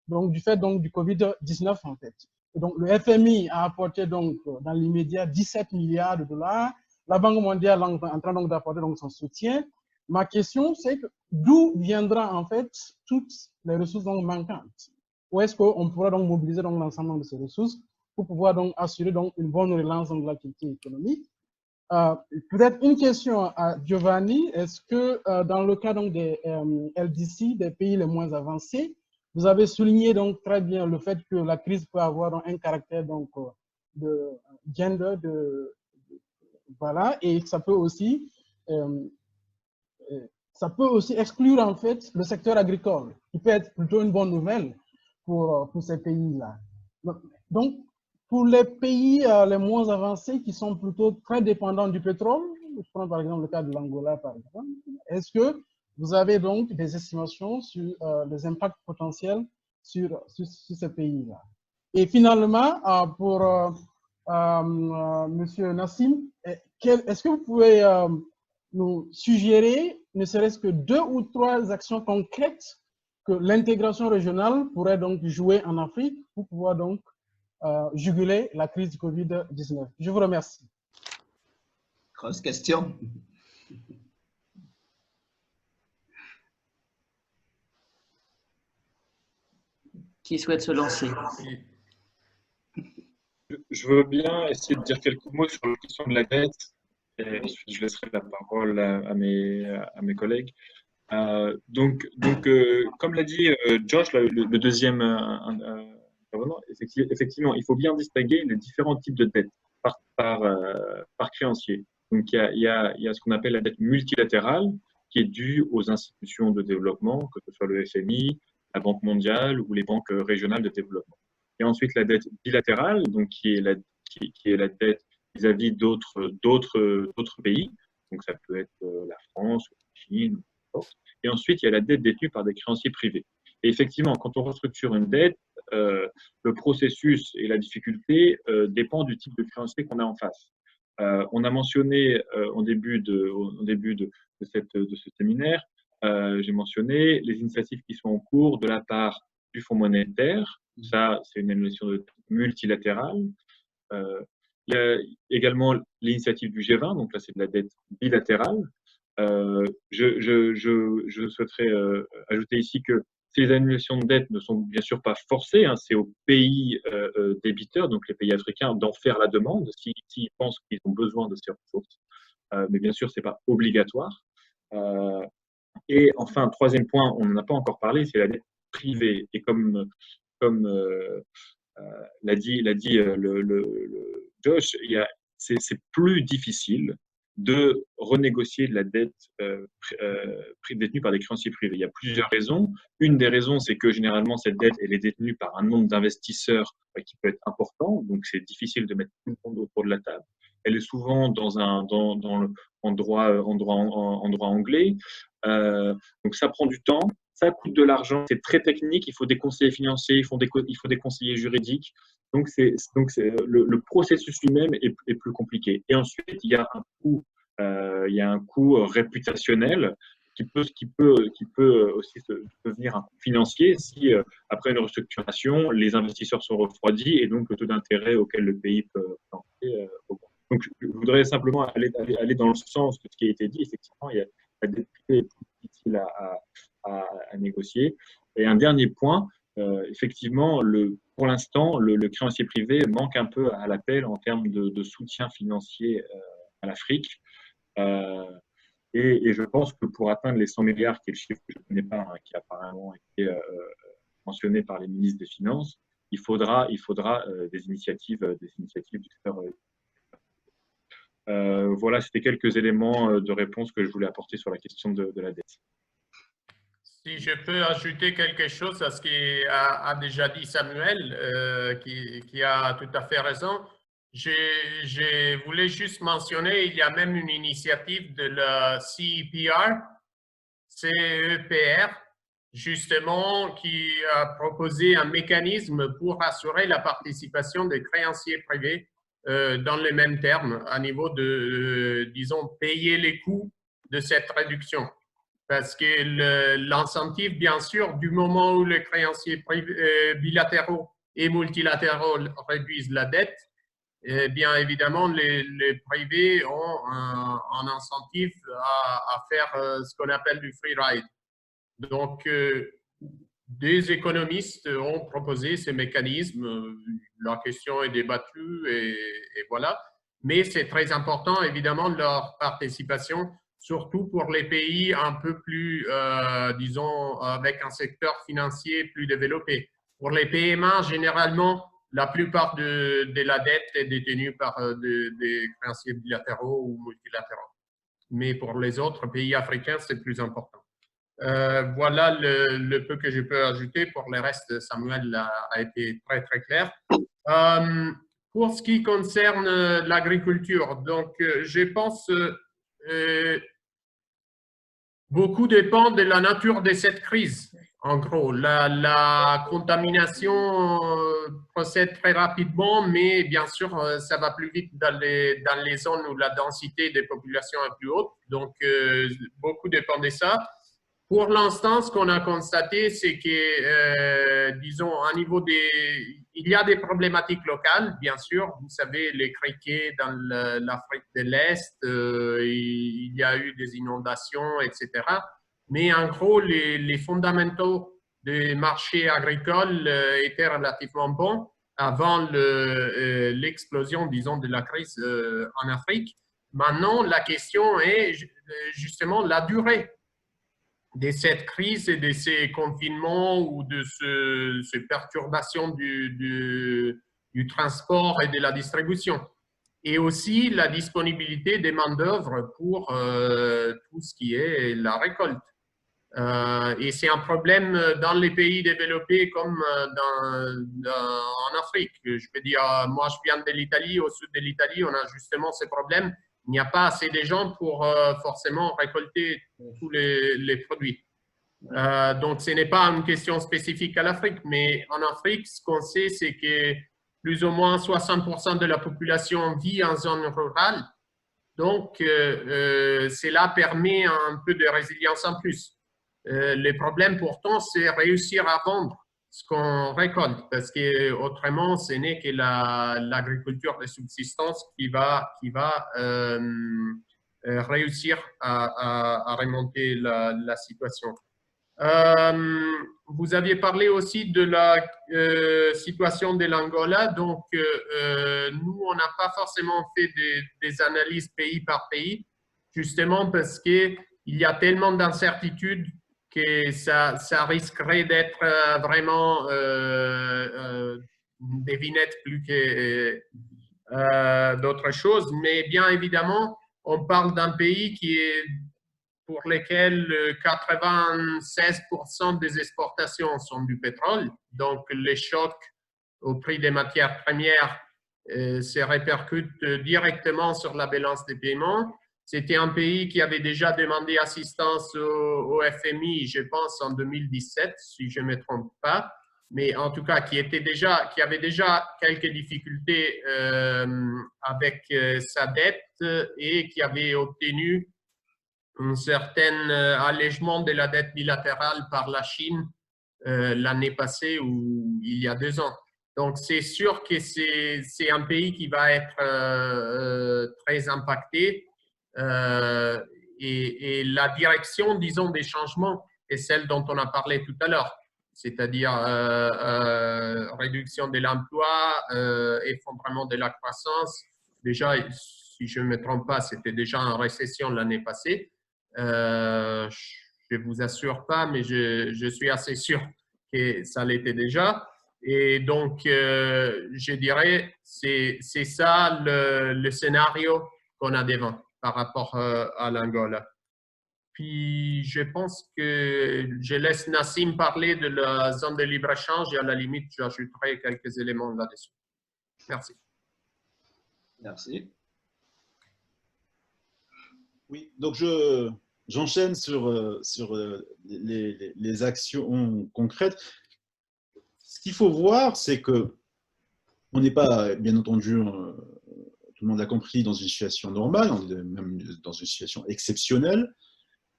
donc du fait donc du Covid-19 en fait. Et donc le FMI a apporté donc dans l'immédiat 17 milliards de dollars. La Banque mondiale est en train donc d'apporter donc son soutien. Ma question, c'est d'où viendra en fait toutes les ressources donc manquantes? Où est-ce qu'on pourra donc mobiliser donc l'ensemble de ces ressources pour pouvoir donc assurer donc une bonne relance de l'activité économique? Peut-être une question à Giovanni. Est-ce que dans le cas donc des LDC, des pays les moins avancés, vous avez souligné donc très bien le fait que la crise peut avoir donc un caractère donc de gender, voilà, et ça peut aussi exclure en fait le secteur agricole, qui peut être plutôt une bonne nouvelle pour ces pays-là. Donc, pour les pays les moins avancés qui sont plutôt très dépendants du pétrole, je prends par exemple le cas de l'Angola par exemple, est-ce que vous avez donc des estimations sur les impacts potentiels sur ces pays-là? Et finalement, pour Monsieur Nassim, est-ce que vous pouvez nous suggérer ne serait-ce que 2 ou 3 actions concrètes que l'intégration régionale pourrait donc jouer en Afrique pour pouvoir donc juguler la crise du Covid-19? Je vous remercie. Grosse question. Qui souhaite se lancer? Je veux bien essayer de dire quelques mots sur la question de la dette, et ensuite je laisserai la parole à mes collègues. Comme l'a dit Josh, le deuxième intervenant, effectivement, il faut bien distinguer les différents types de dettes par créancier. Donc, il y a ce qu'on appelle la dette multilatérale, qui est due aux institutions de développement, que ce soit le FMI, la Banque mondiale ou les banques régionales de développement. Et ensuite, la dette bilatérale, donc qui est la dette vis-à-vis d'autres pays. Donc, ça peut être la France, la Chine, n'importe. Et ensuite, il y a la dette détenue par des créanciers privés. Et effectivement, quand on restructure une dette, le processus et la difficulté dépend du type de créancier qu'on a en face. On a mentionné au début de ce séminaire, j'ai mentionné les initiatives qui sont en cours de la part du Fonds monétaire. Ça, c'est une émission multilatérale. Il y a également l'initiative du G20, donc là, c'est de la dette bilatérale. Je souhaiterais ajouter ici que ces annulations de dette ne sont bien sûr pas forcées, hein, c'est aux pays débiteurs, donc les pays africains, d'en faire la demande s'ils pensent qu'ils ont besoin de ces ressources. Mais bien sûr, ce n'est pas obligatoire. Et enfin, troisième point, on n'en a pas encore parlé, c'est la dette privée. Et comme l'a dit Josh, c'est plus difficile de renégocier de la dette détenue par des créanciers privés. Il y a plusieurs raisons. Une des raisons, c'est que généralement, cette dette elle est détenue par un nombre d'investisseurs qui peut être important, donc c'est difficile de mettre tout le monde autour de la table. Elle est souvent en droit anglais, donc ça prend du temps, ça coûte de l'argent, c'est très technique, il faut des conseillers financiers, il faut des conseillers juridiques, donc le processus lui-même est plus compliqué. Et ensuite, il y a un coût réputationnel qui peut aussi devenir un coût financier si, après une restructuration, les investisseurs sont refroidis et donc le taux d'intérêt auquel le pays peut planter augmente. Donc, je voudrais simplement aller dans le sens de ce qui a été dit. Effectivement, la dette privée est plus difficile à négocier. Et un dernier point, effectivement, pour l'instant, le créancier privé manque un peu à l'appel en termes de soutien financier à l'Afrique. Et je pense que pour atteindre les 100 milliards, qui est le chiffre que je ne connais pas, hein, qui a apparemment été mentionné par les ministres des Finances, il faudra des initiatives du secteur. Voilà, c'était quelques éléments de réponse que je voulais apporter sur la question de la dette. Si je peux ajouter quelque chose à ce qu'a déjà dit Samuel, qui a tout à fait raison, je voulais juste mentionner, il y a même une initiative de la CEPR, justement, qui a proposé un mécanisme pour assurer la participation des créanciers privés dans les mêmes termes, à niveau de, disons, payer les coûts de cette réduction. Parce que l'incentive, bien sûr, du moment où les créanciers bilatéraux et multilatéraux réduisent la dette, bien évidemment, les privés ont un incentive à faire ce qu'on appelle du free ride. Donc, des économistes ont proposé ces mécanismes. La question est débattue et voilà. Mais c'est très important, évidemment, leur participation, surtout pour les pays un peu plus, disons, avec un secteur financier plus développé. Pour les PMA, généralement, la plupart de la dette est détenue par des créanciers bilatéraux ou multilatéraux. Mais pour les autres pays africains, c'est plus important. Voilà le peu que je peux ajouter. Pour le reste, Samuel a été très, très clair. Pour ce qui concerne l'agriculture, donc je pense beaucoup dépend de la nature de cette crise. En gros, la contamination procède très rapidement, mais bien sûr, ça va plus vite dans les zones où la densité des populations est plus haute. Donc, beaucoup dépend de ça. Pour l'instant, ce qu'on a constaté, c'est que, disons, à niveau des il y a des problématiques locales, bien sûr. Vous savez, les criquets dans l'Afrique de l'Est, il y a eu des inondations, etc. Mais en gros, les fondamentaux des marchés agricoles étaient relativement bons avant l'explosion, disons, de la crise en Afrique. Maintenant, la question est justement la durée de cette crise et de ces confinements ou de ces perturbations du transport et de la distribution. Et aussi la disponibilité des main-d'œuvre pour tout ce qui est la récolte. Et c'est un problème dans les pays développés comme en Afrique. Je veux dire, moi je viens de l'Italie, au sud de l'Italie, on a justement ces problèmes. Il n'y a pas assez de gens pour forcément récolter tous les produits. Donc ce n'est pas une question spécifique à l'Afrique, mais en Afrique, ce qu'on sait, c'est que plus ou moins 60% de la population vit en zone rurale. Donc cela permet un peu de résilience en plus. Le problème pourtant, c'est réussir à vendre ce qu'on récolte, parce que autrement, ce n'est que l'agriculture de subsistance qui va réussir à remonter la situation. Vous aviez parlé aussi de la situation de l'Angola. Donc, nous, on n'a pas forcément fait des analyses pays par pays, justement parce qu'il y a tellement d'incertitudes que ça risquerait d'être vraiment des vignettes plus que d'autres choses. Mais bien évidemment, on parle d'un pays pour lequel 96% des exportations sont du pétrole. Donc, les chocs au prix des matières premières se répercutent directement sur la balance des paiements. C'était un pays qui avait déjà demandé assistance au FMI, je pense, en 2017, si je ne me trompe pas, mais en tout cas qui avait déjà quelques difficultés avec sa dette et qui avait obtenu un certain allègement de la dette bilatérale par la Chine l'année passée ou il y a 2 ans. Donc, c'est sûr que c'est un pays qui va être très impacté. Et la direction, disons, des changements est celle dont on a parlé tout à l'heure, c'est-à-dire réduction de l'emploi, effondrement de la croissance. Déjà, si je ne me trompe pas, c'était déjà en récession l'année passée. Je ne vous assure pas, mais je suis assez sûr que ça l'était déjà. Et donc, je dirais, c'est ça le scénario qu'on a devant par rapport à l'Angola. Puis, je pense que je laisse Nassim parler de la zone de libre-échange et à la limite, j'ajouterai quelques éléments là-dessus. Merci. Merci. Oui, donc j'enchaîne sur les actions concrètes. Ce qu'il faut voir, c'est que on n'est pas, bien entendu, tout le monde l'a compris, dans une situation normale, on est même dans une situation exceptionnelle,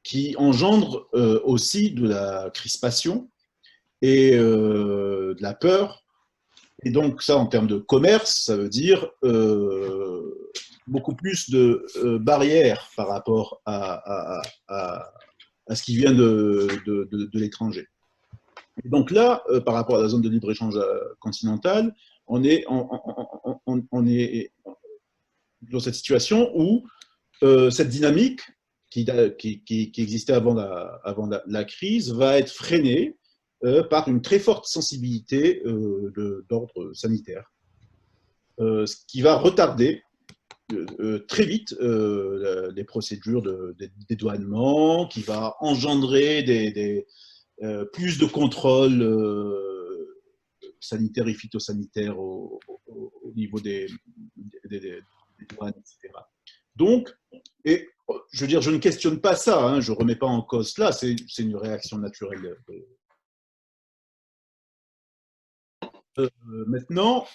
qui engendre aussi de la crispation et de la peur. Et donc ça, en termes de commerce, ça veut dire beaucoup plus de barrières par rapport à ce qui vient de l'étranger. Et donc là, par rapport à la zone de libre-échange continentale, on est dans cette situation où cette dynamique qui existait avant la crise va être freinée par une très forte sensibilité d'ordre sanitaire, ce qui va retarder très vite les procédures de dédouanement, qui va engendrer plus de contrôles sanitaires et phytosanitaires au niveau des douanes, etc. Donc, et je veux dire, je ne questionne pas ça, hein, je ne remets pas en cause cela, c'est une réaction naturelle. Maintenant,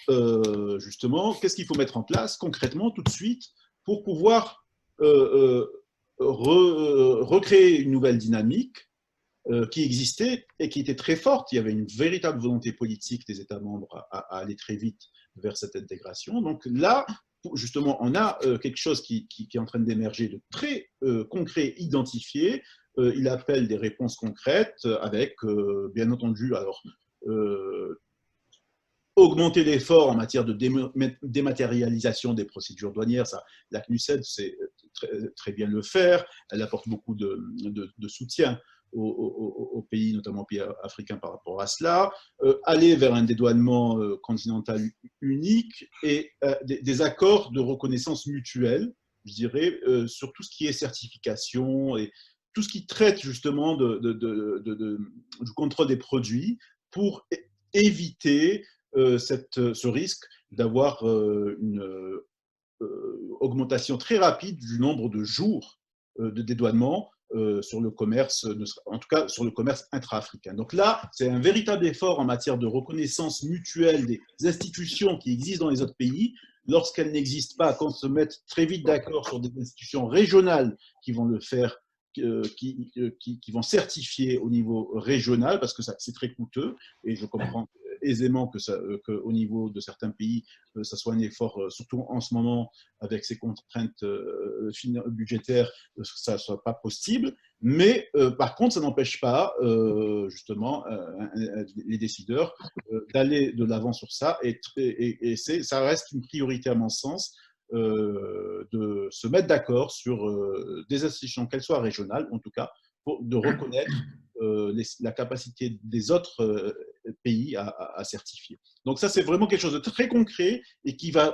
justement, qu'est-ce qu'il faut mettre en place concrètement tout de suite pour pouvoir recréer une nouvelle dynamique qui existait et qui était très forte. Il y avait une véritable volonté politique des États membres à aller très vite vers cette intégration. Donc là, justement, on a quelque chose qui est en train d'émerger de très concret, identifié. Il appelle des réponses concrètes avec, bien entendu, alors, augmenter l'effort en matière de dématérialisation des procédures douanières. Ça, la CNUSED sait très bien le faire. Elle apporte beaucoup de soutien aux pays, notamment aux pays africains par rapport à cela. Aller vers un dédouanement continental unique et des accords de reconnaissance mutuelle, je dirais, sur tout ce qui est certification et tout ce qui traite justement du contrôle des produits pour éviter ce risque d'avoir une augmentation très rapide du nombre de jours de dédouanement sur le commerce, en tout cas sur le commerce intra-africain. Donc là, c'est un véritable effort en matière de reconnaissance mutuelle des institutions qui existent dans les autres pays. Lorsqu'elles n'existent pas, qu'on se mette très vite d'accord sur des institutions régionales qui vont le faire, qui vont certifier au niveau régional, parce que c'est très coûteux, et je comprends aisément qu'au niveau de certains pays, ça soit un effort, surtout en ce moment, avec ces contraintes budgétaires, ça ne soit pas possible. Mais par contre, ça n'empêche pas, justement, les décideurs d'aller de l'avant sur ça. Et ça reste une priorité, à mon sens, de se mettre d'accord sur des institutions, qu'elles soient régionales, en tout cas, de reconnaître la capacité des autres pays à certifier. Donc ça, c'est vraiment quelque chose de très concret et qui va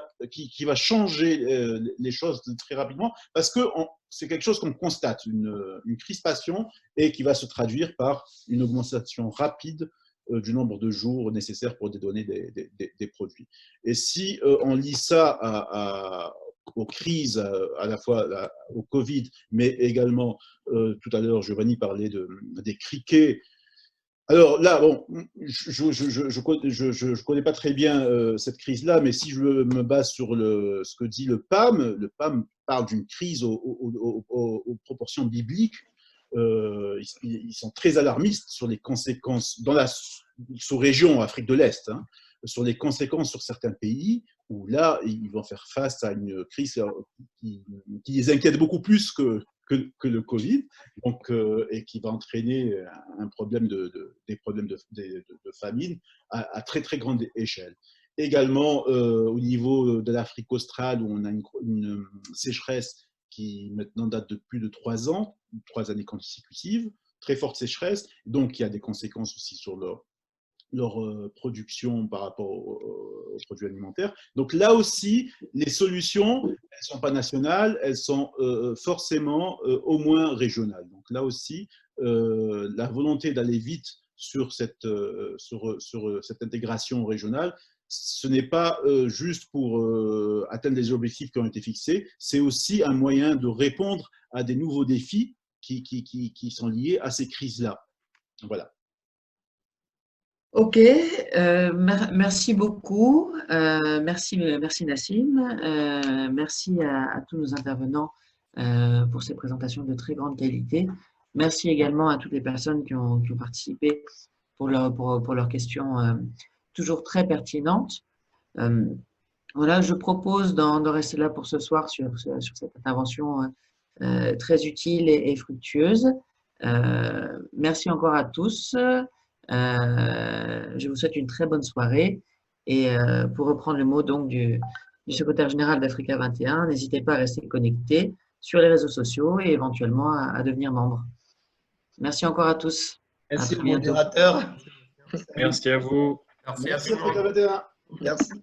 changer les choses très rapidement, parce que c'est quelque chose qu'on constate, une crispation, et qui va se traduire par une augmentation rapide du nombre de jours nécessaires pour dédouaner des produits. Et si on lie ça aux crises, à la fois au Covid, mais également, tout à l'heure, Giovanni parlait des criquets. Alors là, bon, je ne connais pas très bien cette crise-là, mais si je me base sur ce que dit le PAM parle d'une crise aux proportions bibliques. Ils sont très alarmistes sur les conséquences dans la sous-région Afrique de l'Est, hein, sur les conséquences sur certains pays où là, ils vont faire face à une crise qui les inquiète beaucoup plus que le Covid, donc, et qui va entraîner des problèmes de famine à très très grande échelle. Également, au niveau de l'Afrique australe, où on a une sécheresse qui maintenant date de plus de 3 ans, 3 années consécutives, très forte sécheresse, donc il y a des conséquences aussi sur leur production par rapport aux produits alimentaires. Donc là aussi, les solutions, elles ne sont pas nationales, elles sont forcément au moins régionales. Donc là aussi, la volonté d'aller vite sur cette intégration régionale, ce n'est pas juste pour atteindre les objectifs qui ont été fixés, c'est aussi un moyen de répondre à des nouveaux défis qui sont liés à ces crises-là. Voilà. Ok, merci beaucoup. Merci Nassim. Merci à tous nos intervenants pour ces présentations de très grande qualité. Merci également à toutes les personnes qui ont participé pour leurs questions toujours très pertinentes. Voilà, je propose d'en rester là pour ce soir sur cette intervention très utile et fructueuse. Merci encore à tous. Je vous souhaite une très bonne soirée. Et pour reprendre le mot donc du secrétaire général d'Africa 21, n'hésitez pas à rester connecté sur les réseaux sociaux et éventuellement à devenir membre. Merci encore à tous. Merci, modérateur. Merci à vous. Merci à tout le monde. Merci.